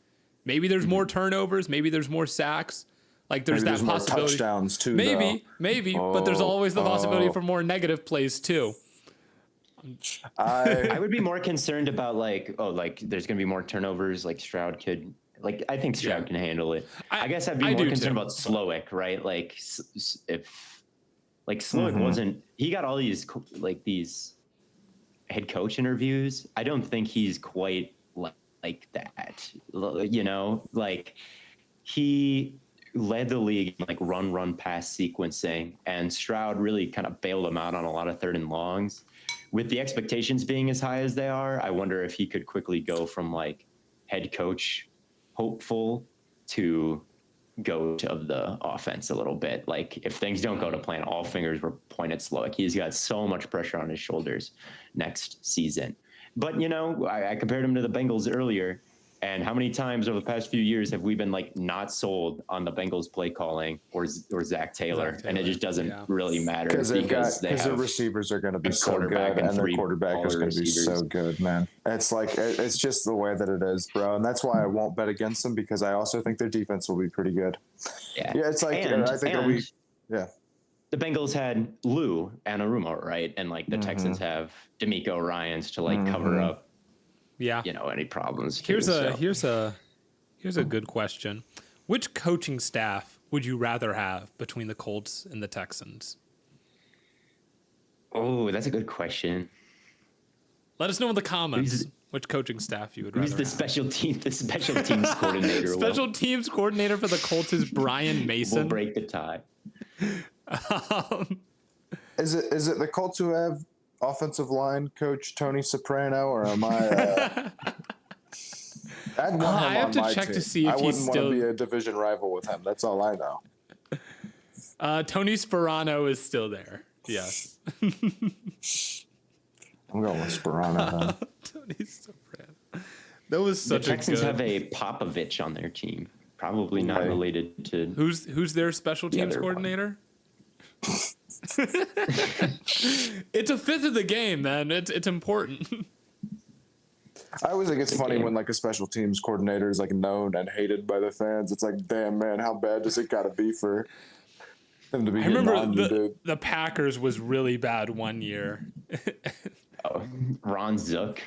maybe there's more turnovers, maybe there's more sacks. Like, there's that possibility. More touchdowns too. Maybe, but there's always the possibility for more negative plays too. I would be more concerned about like there's going to be more turnovers. Like, Stroud could, like, I think Stroud can handle it. I guess I'd be more concerned about Slowick, right? Like, if like Slowick wasn't, he got all these these head coach interviews. I don't think he's quite like that. You know, like, he led the league in like run pass sequencing, and Stroud really kind of bailed him out on a lot of 3rd and longs. With the expectations being as high as they are, I wonder if he could quickly go from like head coach hopeful to goat of the offense a little bit. Like if things don't go to plan, all fingers were pointed slow. Like he's got so much pressure on his shoulders next season. But I compared him to the Bengals earlier. And how many times over the past few years have we been like not sold on the Bengals play calling or Zach Taylor? And it just doesn't really matter because their receivers are going to be so good and their quarterback is going to be so good, man. It's like it's just the way that it is, bro. And that's why I won't bet against them, because I also think their defense will be pretty good. Yeah, it's like I think it'll be The Bengals had Lou Anarumo, right? And like the Texans have D'Amico Ryans to like cover up any problems. Here's a good question. Which coaching staff would you rather have between the Colts and the Texans? Oh, that's a good question. Let us know in the comments which coaching staff you would rather have. The special teams coordinator? Special teams coordinator for the Colts is Brian Mason. We'll break the tie. Is it the Colts who have offensive line coach Tony Soprano, or am I? I'd want him I have on to my check team. to see if I he's wouldn't still want to be a division rival with him. That's all I know. Tony Sperano is still there. Yes. I'm going with Sperano. Tony Soprano. That was such the Texans a good... have a Popovich on their team. Probably not related to who's their special teams coordinator. It's a fifth of the game, man. It's important. I always think it's funny when like a special teams coordinator is like known and hated by the fans. It's like, damn, man, how bad does it got to be for him to be? I remember the Packers was really bad one year. Ron Zook.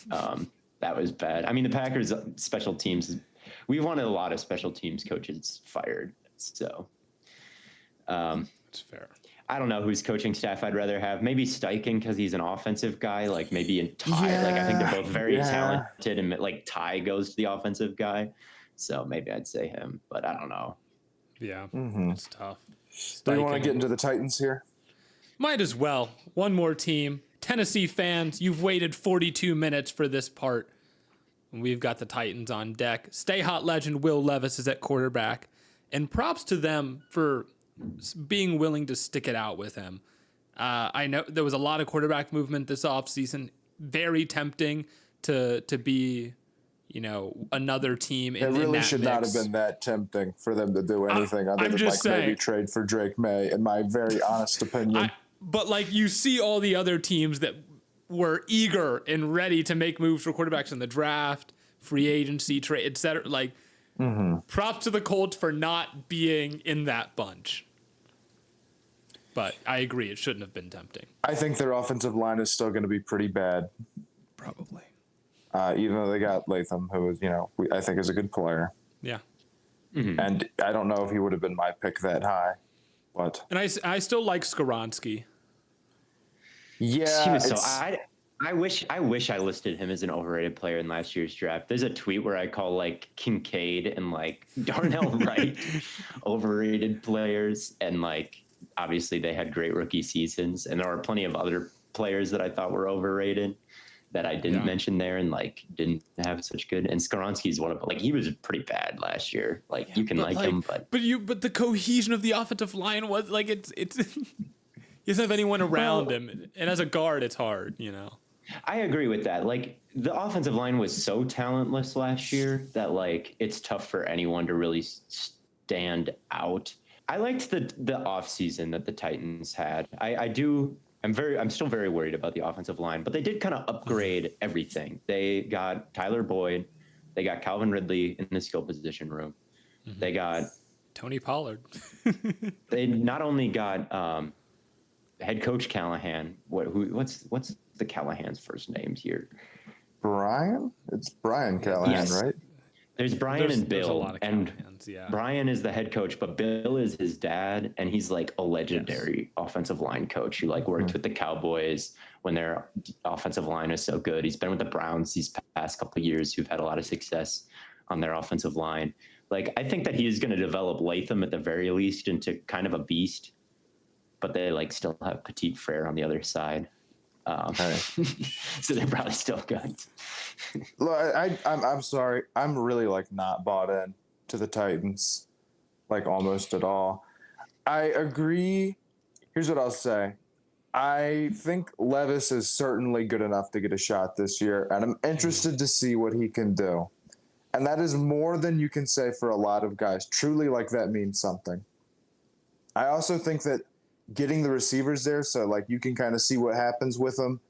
That was bad. I mean, the Packers special teams, we wanted a lot of special teams coaches fired. So it's fair. I don't know whose coaching staff I'd rather have. Maybe Steichen, because he's an offensive guy. Like maybe in Ty. Like I think they're both very talented, and like Ty goes to the offensive guy. So maybe I'd say him, but I don't know. Yeah, it's tough. Do you want to get into the Titans here? Might as well. One more team. Tennessee fans, you've waited 42 minutes for this part. And we've got the Titans on deck. Stay hot legend Will Levis is at quarterback. And props to them for being willing to stick it out with him. I know there was a lot of quarterback movement this offseason. Very tempting to be, another team in that It really should mix. not have been that tempting for them to do anything other than maybe trade for Drake May, in my very honest opinion. But like you see all the other teams that were eager and ready to make moves for quarterbacks in the draft, free agency, trade, etc. Like, props to the Colts for not being in that bunch. But I agree, it shouldn't have been tempting. I think their offensive line is still going to be pretty bad. Probably. Even though they got Latham, who is, I think is a good player. Yeah. And I don't know if he would have been my pick that high. But and I still like Skoronski. Yeah, I wish I listed him as an overrated player in last year's draft. There's a tweet where I call like Kincaid and like Darnell Wright overrated players, and like obviously they had great rookie seasons, and there are plenty of other players that I thought were overrated that I didn't mention there and like didn't have such good. And Skoronski's one of like he was pretty bad last year. Like you can like him, but the cohesion of the offensive line was like it's he doesn't have anyone around him, and as a guard, it's hard, I agree with that. Like the offensive line was so talentless last year that like it's tough for anyone to really stand out. I liked the offseason that the Titans had. I'm still very worried about the offensive line, but they did kind of upgrade everything. They got Tyler Boyd, they got Calvin Ridley in the skill position room. They got Tony Pollard. They not only got head coach Callahan. What's the Callahan's first names here? Brian? It's Brian Callahan, right? There's Brian and Bill, and yeah. Brian is the head coach, but Bill is his dad, and he's like a legendary offensive line coach who like worked with the Cowboys when their offensive line is so good. He's been with the Browns these past couple of years, who've had a lot of success on their offensive line. Like, I think that he's going to develop Latham at the very least into kind of a beast, but they like still have Petit Frere on the other side. So they're probably still good. Look, I'm sorry. I'm really like not bought in to the Titans, like almost at all. I agree. Here's what I'll say. I think Levis is certainly good enough to get a shot this year, and I'm interested to see what he can do. And that is more than you can say for a lot of guys. Truly, like, that means something. I also think that getting the receivers there so, like, you can kind of see what happens with them,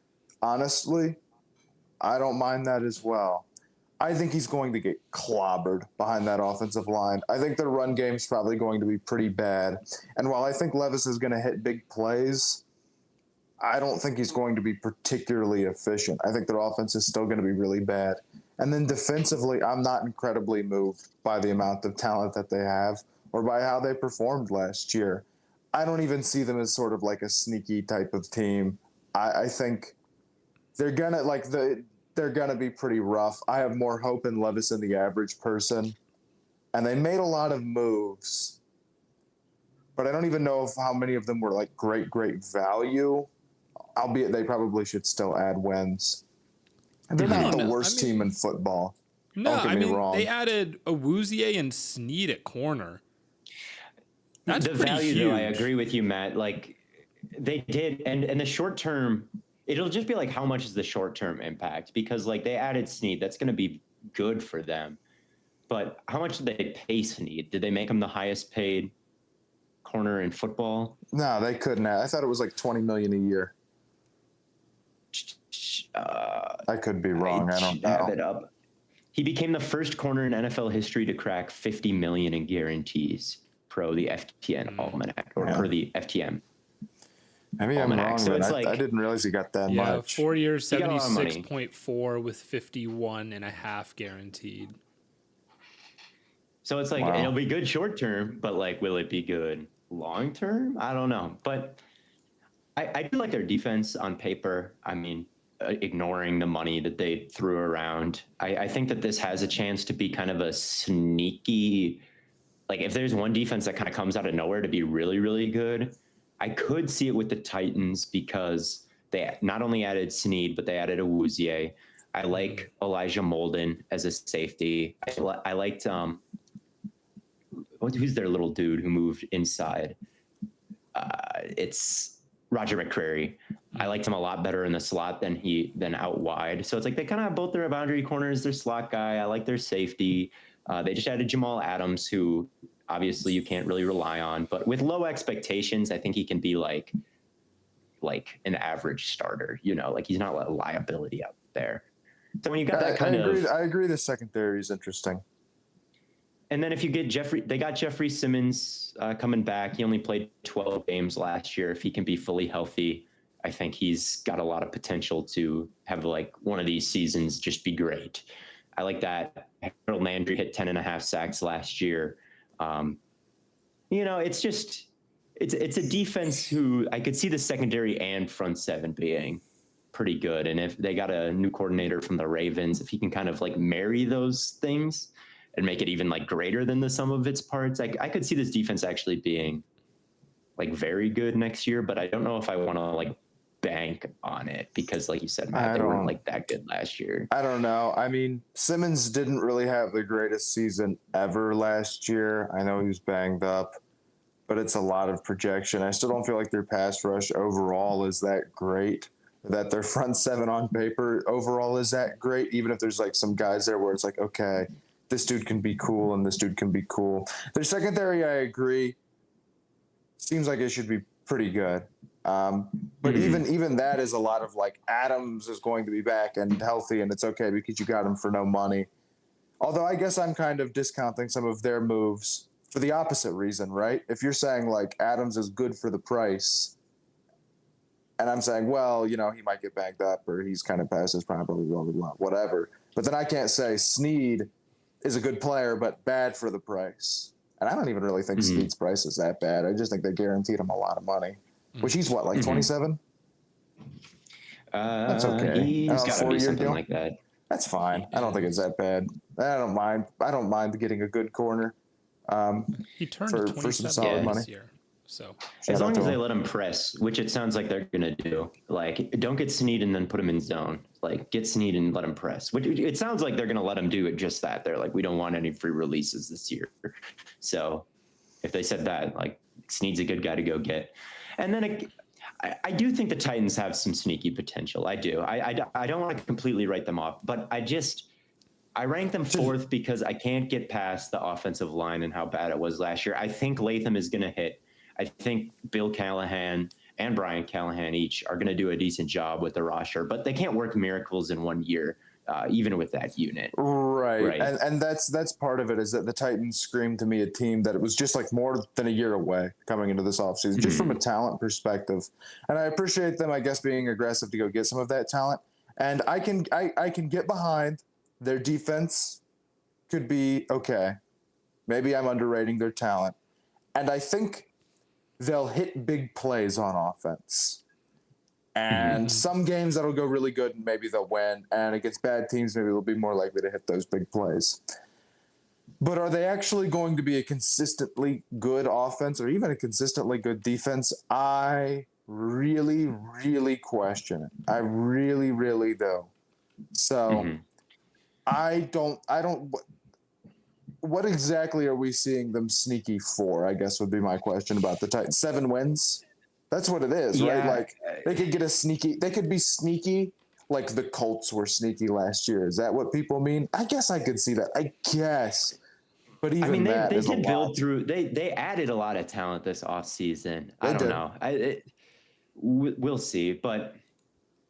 honestly, I don't mind that as well. I think he's going to get clobbered behind that offensive line. I think the run game's probably going to be pretty bad. And while I think Levis is going to hit big plays, I don't think he's going to be particularly efficient. I think their offense is still going to be really bad. And then defensively, I'm not incredibly moved by the amount of talent that they have or by how they performed last year. I don't even see them as sort of like a sneaky type of team. I think they're gonna be pretty rough. I have more hope in Levis than the average person. And they made a lot of moves, but I don't even know how many of them were like great value, albeit they probably should still add wins. And they're not the worst team in football. No, Don't get me wrong. they added Awuzie and Snead at corner. That's the pretty value, huge. though, I agree with you, Matt. Like, they did, and the short term, it'll just be like, how much is the short term impact? Because like they added Snead, that's going to be good for them. But how much did they pay Snead? Did they make him the highest paid corner in football? No, they couldn't. I thought it was like $20 million a year. I could be wrong. I don't know. Have it up. He became the first corner in NFL history to crack $50 million in guarantees per the FTN Almanac, or per the FTM. Maybe I'm wrong, so man. like, I didn't realize he got that much. 4 years, 76.4 with 51 and a half guaranteed. So it's like, it'll be good short term, but like, will it be good long term? I don't know. But I do like their defense on paper. I mean, ignoring the money that they threw around, I think that this has a chance to be kind of a sneaky, like if there's one defense that kind of comes out of nowhere to be really, really good, I could see it with the Titans because they not only added Snead, but they added Awuzie. I like Elijah Molden as a safety. I liked, who's their little dude who moved inside? It's Roger McCreary. I liked him a lot better in the slot than out wide. So it's like they kind of have both their boundary corners, their slot guy. I like their safety. They just added Jamal Adams, who obviously you can't really rely on. But with low expectations, I think he can be like an average starter. You know, like he's not a liability out there. So when you got that kind of... I agree the secondary is interesting. And then if you get they got Jeffrey Simmons coming back. He only played 12 games last year. If he can be fully healthy, I think he's got a lot of potential to have like one of these seasons just be great. I like that. Harold Landry hit 10.5 sacks last year. You know, it's a defense who I could see the secondary and front seven being pretty good. And if they got a new coordinator from the Ravens, if he can kind of like marry those things and make it even like greater than the sum of its parts, I could see this defense actually being like very good next year, but I don't know if I want to like bank on it because like you said, Matt, they weren't like that good last year. I don't know. I mean, Simmons didn't really have the greatest season ever last year. I know he was banged up, but it's a lot of projection. I still don't feel like their pass rush overall is that great, that their front seven on paper overall is that great, even if there's like some guys there where it's like, okay, this dude can be cool and this dude can be cool. Their secondary, I agree, seems like it should be pretty good. But even that is a lot of like Adams is going to be back and healthy and it's okay because you got him for no money. Although I guess I'm kind of discounting some of their moves for the opposite reason, right? If you're saying like Adams is good for the price and I'm saying, well, you know, he might get banged up or he's kind of past his prime, blah, blah, blah, blah, whatever. But then I can't say Snead is a good player, but bad for the price. And I don't even really think Snead's price is that bad. I just think they guaranteed him a lot of money. Which he's what, like 27? That's okay. He's got to be something deal? like that. That's fine. I don't think it's that bad. I don't mind. I don't mind getting a good corner. He turned For some 27 solid money. this year. So As long as they him. let him press, which it sounds like they're going to do. Like, don't get Snead and then put him in zone. Like, get Snead and let him press. Which it sounds like they're going to let him do it just that. They're like, we don't want any free releases this year. So if they said that, like, Snead's a good guy to go get. And then I do think the Titans have some sneaky potential. I do. I don't want to completely write them off, but I rank them fourth because I can't get past the offensive line and how bad it was last year. I think Latham is going to hit. I think Bill Callahan and Brian Callahan each are going to do a decent job with the roster, but they can't work miracles in 1 year, even with that unit. Right. And that's part of it, is that the Titans screamed to me a team that it was just like more than a year away coming into this offseason, just from a talent perspective. And I appreciate them, I guess, being aggressive to go get some of that talent. And I can get behind their defense could be okay. Maybe I'm underrating their talent. And I think they'll hit big plays on offense. And some games that'll go really good and maybe they'll win. And against bad teams, maybe they'll be more likely to hit those big plays. But are they actually going to be a consistently good offense or even a consistently good defense? I really, really question it. I really, really do. So I don't. What exactly are we seeing them sneaky for, I guess would be my question about the Titans. 7 wins? That's what it is, right? Like, they could get they could be sneaky like the Colts were sneaky last year. Is that what people mean? I guess I could see that. I guess. But even that is a lot. They did build through. They added a lot of talent this offseason. I don't know. We'll see. But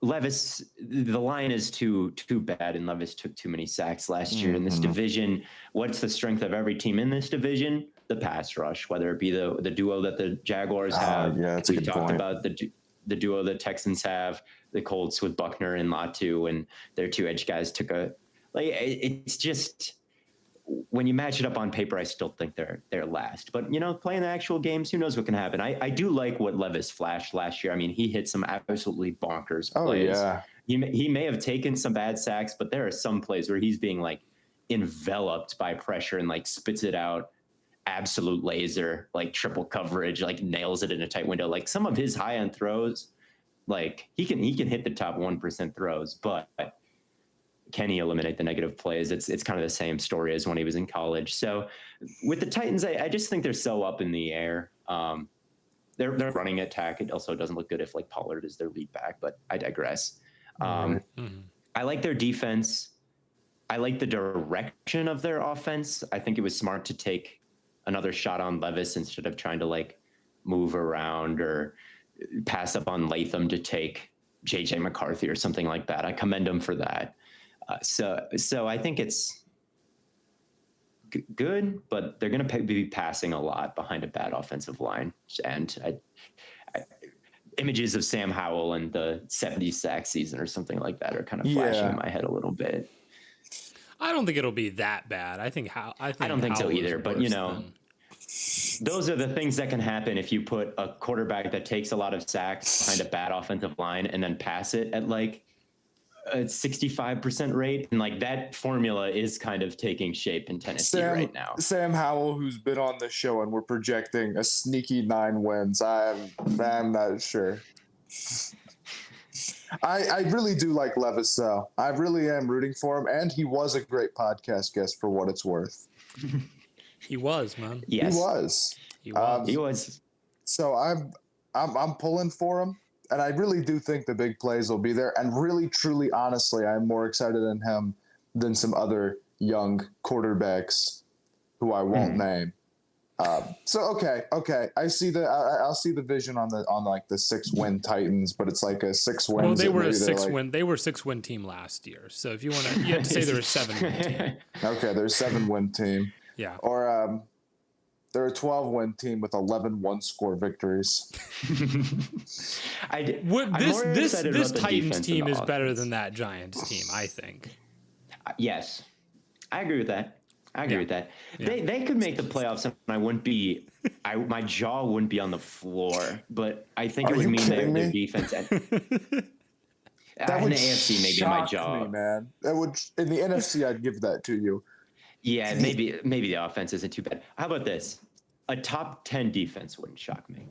Levis, the line is too bad, and Levis took too many sacks last year in this division. What's the strength of every team in this division? The pass rush, whether it be the duo that the Jaguars have. Yeah, that's a good point. About the duo the Texans have, the Colts with Buckner and Latu, and their 2 edge guys took it's just, when you match it up on paper, I still think they're last. But, playing the actual games, who knows what can happen. I do like what Levis flashed last year. I mean, he hit some absolutely bonkers plays. Yeah. He may have taken some bad sacks, but there are some plays where he's being, like, enveloped by pressure and, like, spits it out. Absolute laser, like triple coverage, like nails it in a tight window. Like, some of his high-end throws, like, he can hit the top 1% throws, but can he eliminate the negative plays? It's kind of the same story as when he was in college. So with the Titans, I just think they're so up in the air. Their running attack, it also doesn't look good if, like, Pollard is their lead back, but I digress. I like their defense. I like the direction of their offense. I think it was smart to take another shot on Levis instead of trying to, like, move around or pass up on Latham to take JJ McCarthy or something like that. I commend him for that. So I think it's good, but they're going to be passing a lot behind a bad offensive line. And images of Sam Howell and the 70 sack season or something like that are kind of flashing in my head a little bit. I don't think it'll be that bad. I don't think so either, but those are the things that can happen if you put a quarterback that takes a lot of sacks behind a bad offensive line and then pass it at, like, a 65% rate. And, like, that formula is kind of taking shape in Tennessee right now. Sam Howell, who's been on the show, and we're projecting a sneaky 9 wins. I'm not sure. I really do like Levis, though. I really am rooting for him, and he was a great podcast guest for what it's worth. He was, man. Yes. He was. He was. So I'm pulling for him, and I really do think the big plays will be there. And really, truly, honestly, I'm more excited in him than some other young quarterbacks who I won't name. So okay, I see I'll see the vision on like the 6-win Titans, but it's like a 6 wins. Well, they were a 6-win. They were a 6-win team last year. So if you want to, you have to say they're a 7-win team. Okay, they're a 7-win team. Yeah. Or they're a 12-win team with 11 one-score victories. This Titans team is better than that Giants team, I think. Yes, I agree with that. Yeah. They could make the playoffs, and my jaw wouldn't be on the floor. But I think it would mean their defense. That in would the AFC, maybe in my shock jaw. me, man. That would in the NFC, I'd give that to you. Yeah, maybe the offense isn't too bad. How about this? A top 10 defense wouldn't shock me.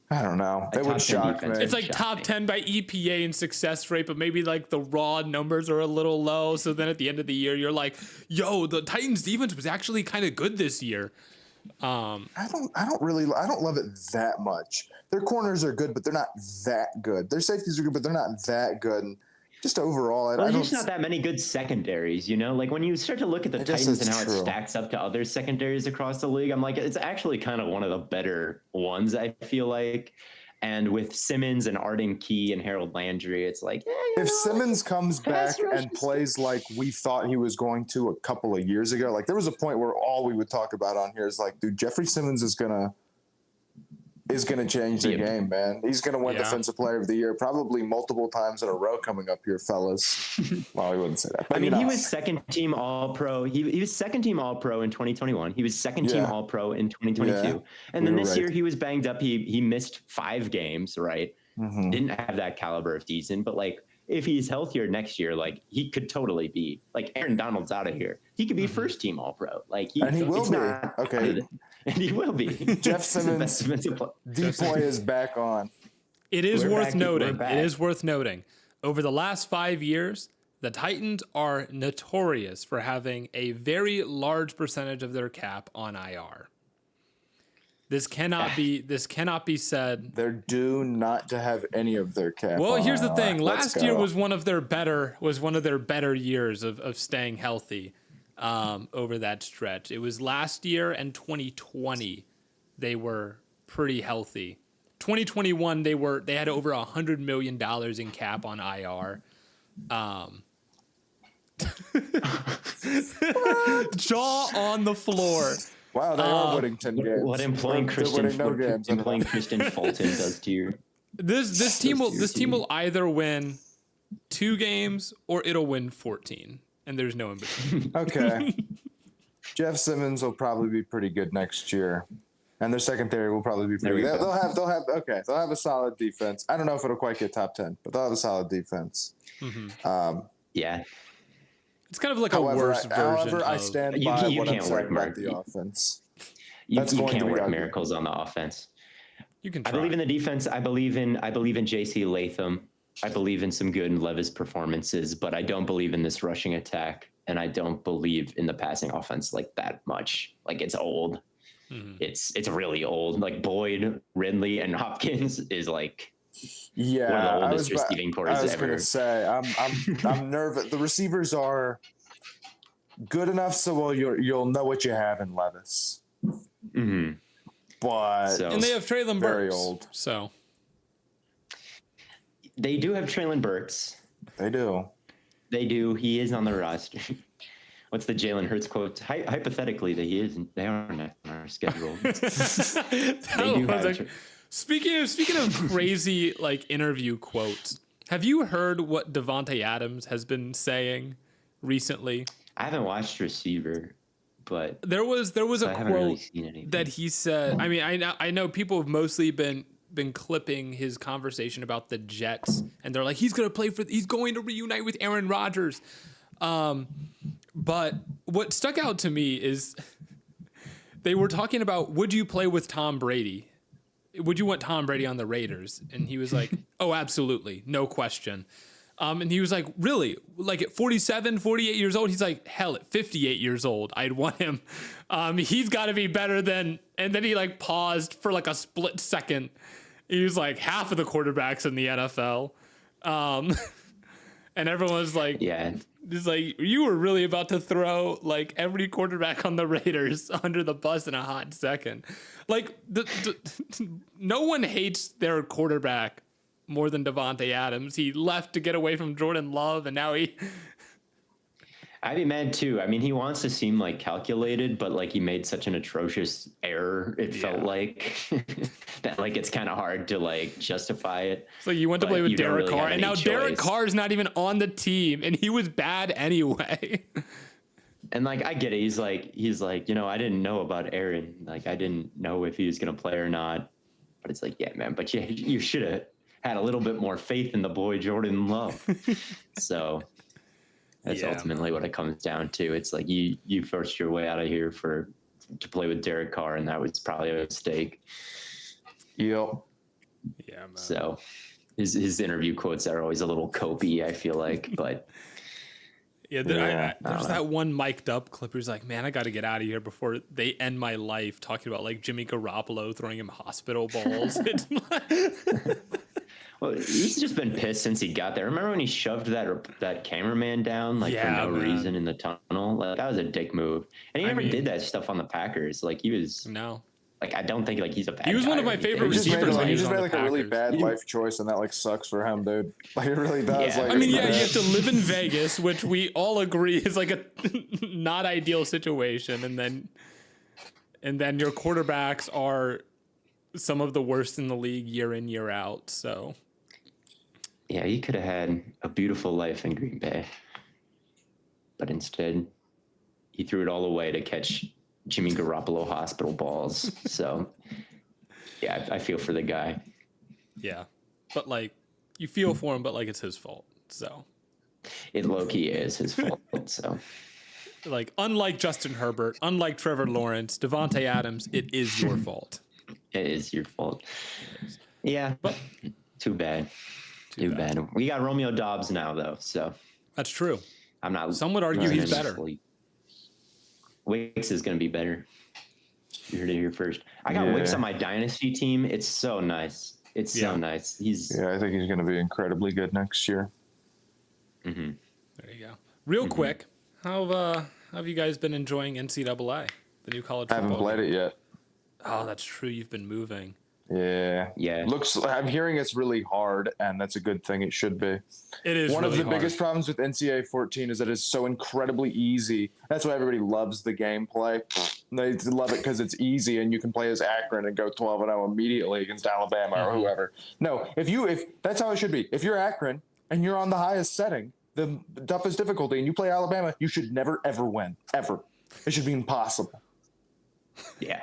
I don't know. That would shock me. It's like top 10 by EPA and success rate, but maybe like the raw numbers are a little low. So then at the end of the year, you're like, yo, the Titans defense was actually kind of good this year. I don't love it that much. Their corners are good, but they're not that good. Their safeties are good, but they're not that good. And just overall, Well, there's just not that many good secondaries, you know? Like when you start to look at the Titans and how it stacks up to other secondaries across the league, I'm like, it's actually kind of one of the better ones, I feel like. And with Simmons and Arden Key and Harold Landry, it's like, if Simmons comes back and plays like we thought he was going to a couple of years ago, like there was a point where all we would talk about on here is like, dude, Jeffrey Simmons is gonna change the game, man. He's gonna win Defensive Player of the Year probably multiple times in a row coming up here, fellas. Well, I wouldn't say that. But I mean, he was second team All-Pro. He was second team All-Pro in 2021. He was second team All-Pro in 2022. Yeah. And then this year he was banged up. He missed 5 games, right? Mm-hmm. Didn't have that caliber of season, but like if he's healthier next year, like he could totally be like Aaron Donald's out of here. He could be first team All-Pro. Like he will be. Okay. And he will be. Jeff Simmons, D-Boy is back on. It is worth noting. It is worth noting. Over the last 5 years, the Titans are notorious for having a very large percentage of their cap on IR. This cannot be said. They're due not to have any of their cap. Well, here's the thing. Last year was one of their better years of staying healthy. Over that stretch. It was last year and 2020 they were pretty healthy. 2021 they had over $100 million in cap on IR. Jaw on the floor. Wow, they are winning 10 games. What employing Christian Fulton does to you? This team will either win 2 games or it'll win 14. And there's no in between. Okay. Jeff Simmons will probably be pretty good next year. And their secondary will probably be pretty good. They'll have a solid defense. I don't know if it'll quite get top 10, but they'll have a solid defense. Mm-hmm. Yeah. It's kind of like a worse version. However, I stand by what I'm saying about the offense. You can't work miracles on the offense. You can try. I believe in the defense. I believe in J.C. Latham. I believe in some good Levis performances, but I don't believe in this rushing attack, and I don't believe in the passing offense like that much. Like it's old. Mm-hmm. It's really old. Like Boyd, Ridley, and Hopkins is like one of the oldest receiving corps ever. I was going to say I'm nervous. The receivers are good enough so you'll know what you have in Levis. Mm-hmm. And they have Treylon Burks. Very old. So. They do have Treylon Burks. They do. He is on the roster. What's the Jalen Hurts quote? Hypothetically, they aren't on our schedule. Speaking of crazy like interview quotes, have you heard what Davante Adams has been saying recently? I haven't watched receiver, but there was a quote that he said. I mean, I know people have mostly been clipping his conversation about the Jets, and they're like, he's going to reunite with Aaron Rodgers. But what stuck out to me is they were talking about, would you play with Tom Brady? Would you want Tom Brady on the Raiders? And he was like, oh, absolutely. No question. And he was like, really? Like at 47, 48 years old? He's like, hell, at 58 years old, I'd want him. He's got to be better than, and then he like paused for like a split second. He was like half of the quarterbacks in the NFL. And everyone was like, yeah, just like, you were really about to throw like every quarterback on the Raiders under the bus in a hot second. Like no one hates their quarterback more than Davante Adams. He left to get away from Jordan Love, and now I'd be mad too. I mean, he wants to seem like calculated, but like he made such an atrocious error. It felt like that, like it's kind of hard to like justify it. So you went to play with Derek Carr, and now Derek Carr is not even on the team, and he was bad anyway. And like I get it. He's like, I didn't know about Aaron. Like I didn't know if he was gonna play or not. But it's like, yeah, man. But you should have. had a little bit more faith in the boy Jordan Love. So that's ultimately what it comes down to. It's like you forced your way out of here to play with Derek Carr, and that was probably a mistake. Yep. Yeah, man. So his interview quotes are always a little copy, I feel like, but there's that one mic'd up clip where he's like, man, I got to get out of here before they end my life, talking about like Jimmy Garoppolo throwing him hospital balls. Well, he's just been pissed since he got there. Remember when he shoved that cameraman down for no reason in the tunnel? Like, that was a dick move. And he never did that stuff on the Packers. Like, he was like, I don't think like he's a bad He was guy one of my favorite receivers. He just made like a really bad life choice, and that like sucks for him, dude. Like, it really does. Yeah. Like, I mean, you have to live in Vegas, which we all agree is like a not ideal situation, and then your quarterbacks are some of the worst in the league year in, year out. So yeah, he could have had a beautiful life in Green Bay, but instead he threw it all away to catch Jimmy Garoppolo hospital balls. So yeah, I feel for the guy. Yeah, but like you feel for him, but like it's his fault. So it low-key is his fault. So like, unlike Justin Herbert, unlike Trevor Lawrence, Devontae Adams, it is your fault. It is your fault. Yeah, but too bad. Too bad. We got Romeo Dobbs now, though. So that's true. I'm not. Some would argue he's better. Wicks is going to be better. You heard it here first. I got Wicks on my dynasty team. It's so nice. It's so nice. I think he's going to be incredibly good next year. Mm-hmm. There you go. Real quick, how have you guys been enjoying NCAA, the new college football? I haven't played it yet. Oh, that's true. You've been moving. Yeah. Yeah. I'm hearing it's really hard, and that's a good thing. It should be. It is One really of the hard. biggest problems with NCAA 14 is that it's so incredibly easy. That's why everybody loves the gameplay. They love it because it's easy, and you can play as Akron and go 12-0 immediately against Alabama or whoever. No, if that's how it should be. If you're Akron and you're on the highest setting, the toughest difficulty, and you play Alabama, you should never ever win ever. It should be impossible. Yeah.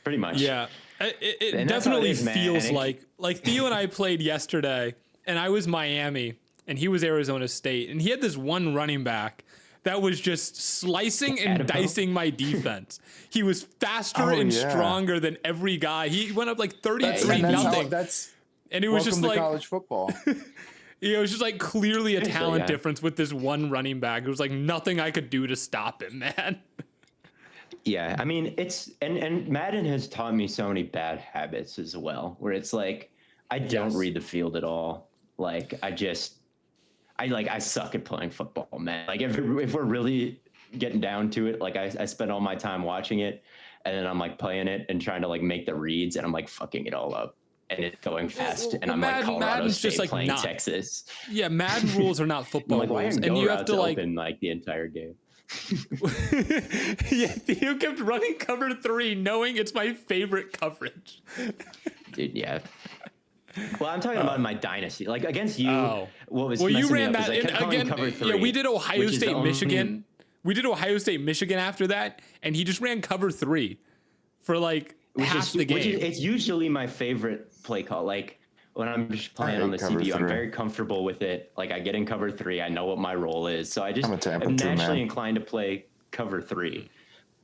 Pretty much. Yeah. It definitely feels like Theo and I played yesterday, and I was Miami, and he was Arizona State, and he had this one running back that was just slicing and dicing my defense. He was faster and stronger than every guy. He went up like 33-0. And it was just like college football. It was just like clearly a talent difference with this one running back. It was like nothing I could do to stop him, man. Yeah, I mean, it's and Madden has taught me so many bad habits as well, where it's like I don't read the field at all. Like I suck at playing football, man. Like if we're really getting down to it, like I spend all my time watching it, and then I'm like playing it and trying to like make the reads, and I'm like fucking it all up, and it's going fast, and I'm like Colorado State just like playing Texas. Yeah, Madden rules are not football rules, and you have to like open like the entire game. Yeah, Theo kept running cover 3 knowing it's my favorite coverage. Dude, yeah. Well, I'm talking about my dynasty. Like against you, what was you ran that again. Cover 3, yeah, we did Ohio State, Michigan. We did Ohio State, Michigan after that, and he just ran cover 3 for like half the game. It's usually my favorite play call. Like when I'm just playing on the CPU, I'm very comfortable with it. Like I get in cover 3, I know what my role is, so I just am naturally inclined to play cover 3.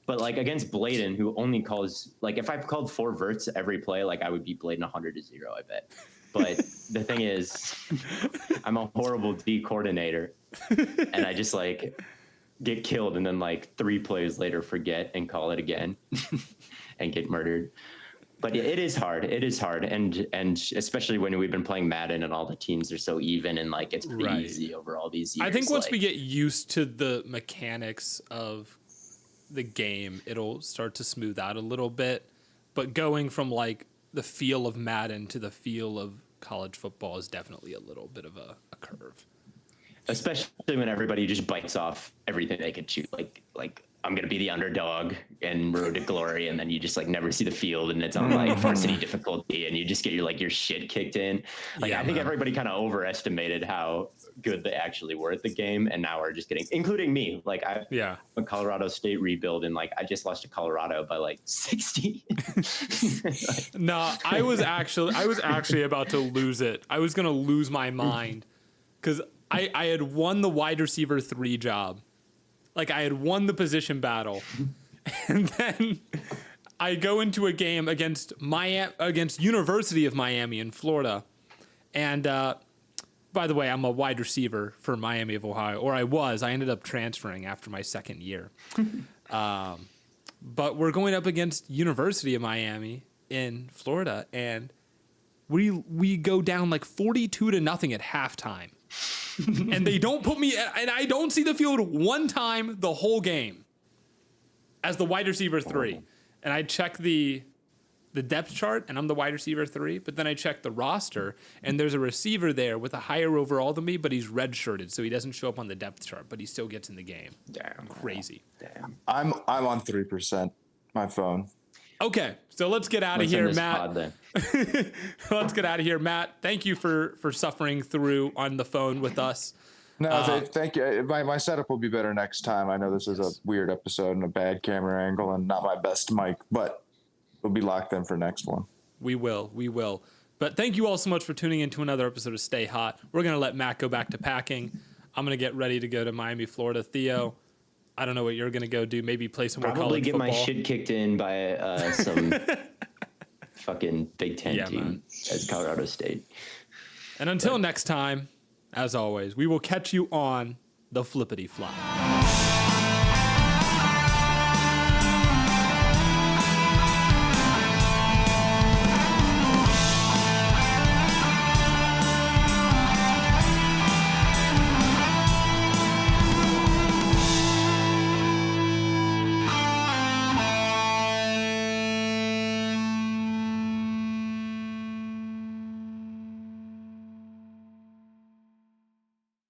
But like against Blaiden, who only calls like if I called 4 verts every play, like I would beat Blaiden 100-0, I bet. But the thing is, I'm a horrible D coordinator, and I just like get killed, and then like 3 plays later forget and call it again, and get murdered. But it is hard. It is hard, and especially when we've been playing Madden and all the teams are so even, and like it's pretty easy over all these years. I think once we get used to the mechanics of the game, it'll start to smooth out a little bit. But going from like the feel of Madden to the feel of college football is definitely a little bit of a curve. Especially when everybody just bites off everything they could shoot. Like I'm gonna be the underdog and road to glory, and then you just like never see the field, and it's on like varsity difficulty, and you just get your shit kicked in. Like I think everybody kind of overestimated how good they actually were at the game, and now we're just getting, including me. Like I'm a Colorado State rebuild, and like I just lost to Colorado by like 60. No, I was actually about to lose it. I was gonna lose my mind because I had won the wide receiver 3 job. Like I had won the position battle, and then I go into a game against University of Miami in Florida, and by the way, I'm a wide receiver for Miami of Ohio, or I was. I ended up transferring after my second year, but we're going up against University of Miami in Florida, and we go down like 42-0 at halftime. And they don't put me, and I don't see the field one time the whole game as the wide receiver 3. And I check the depth chart, and I'm the wide receiver 3. But then I check the roster, and there's a receiver there with a higher overall than me, but he's redshirted, so he doesn't show up on the depth chart, but he still gets in the game. Damn, crazy. Damn. I'm on 3%. My phone. Okay, so let's get out of here, Matt. Let's get out of here, Matt. Thank you for suffering through on the phone with us. No, thank you. My setup will be better next time. I know this is a weird episode and a bad camera angle and not my best mic, but we'll be locked in for next one. We will. But thank you all so much for tuning in to another episode of Stay Hot. We're going to let Matt go back to packing. I'm going to get ready to go to Miami, Florida. Theo, I don't know what you're going to go do. Maybe play some more college football. Probably get my shit kicked in by some fucking Big Ten team as Colorado State. And until next time, as always, we will catch you on the flippity flop.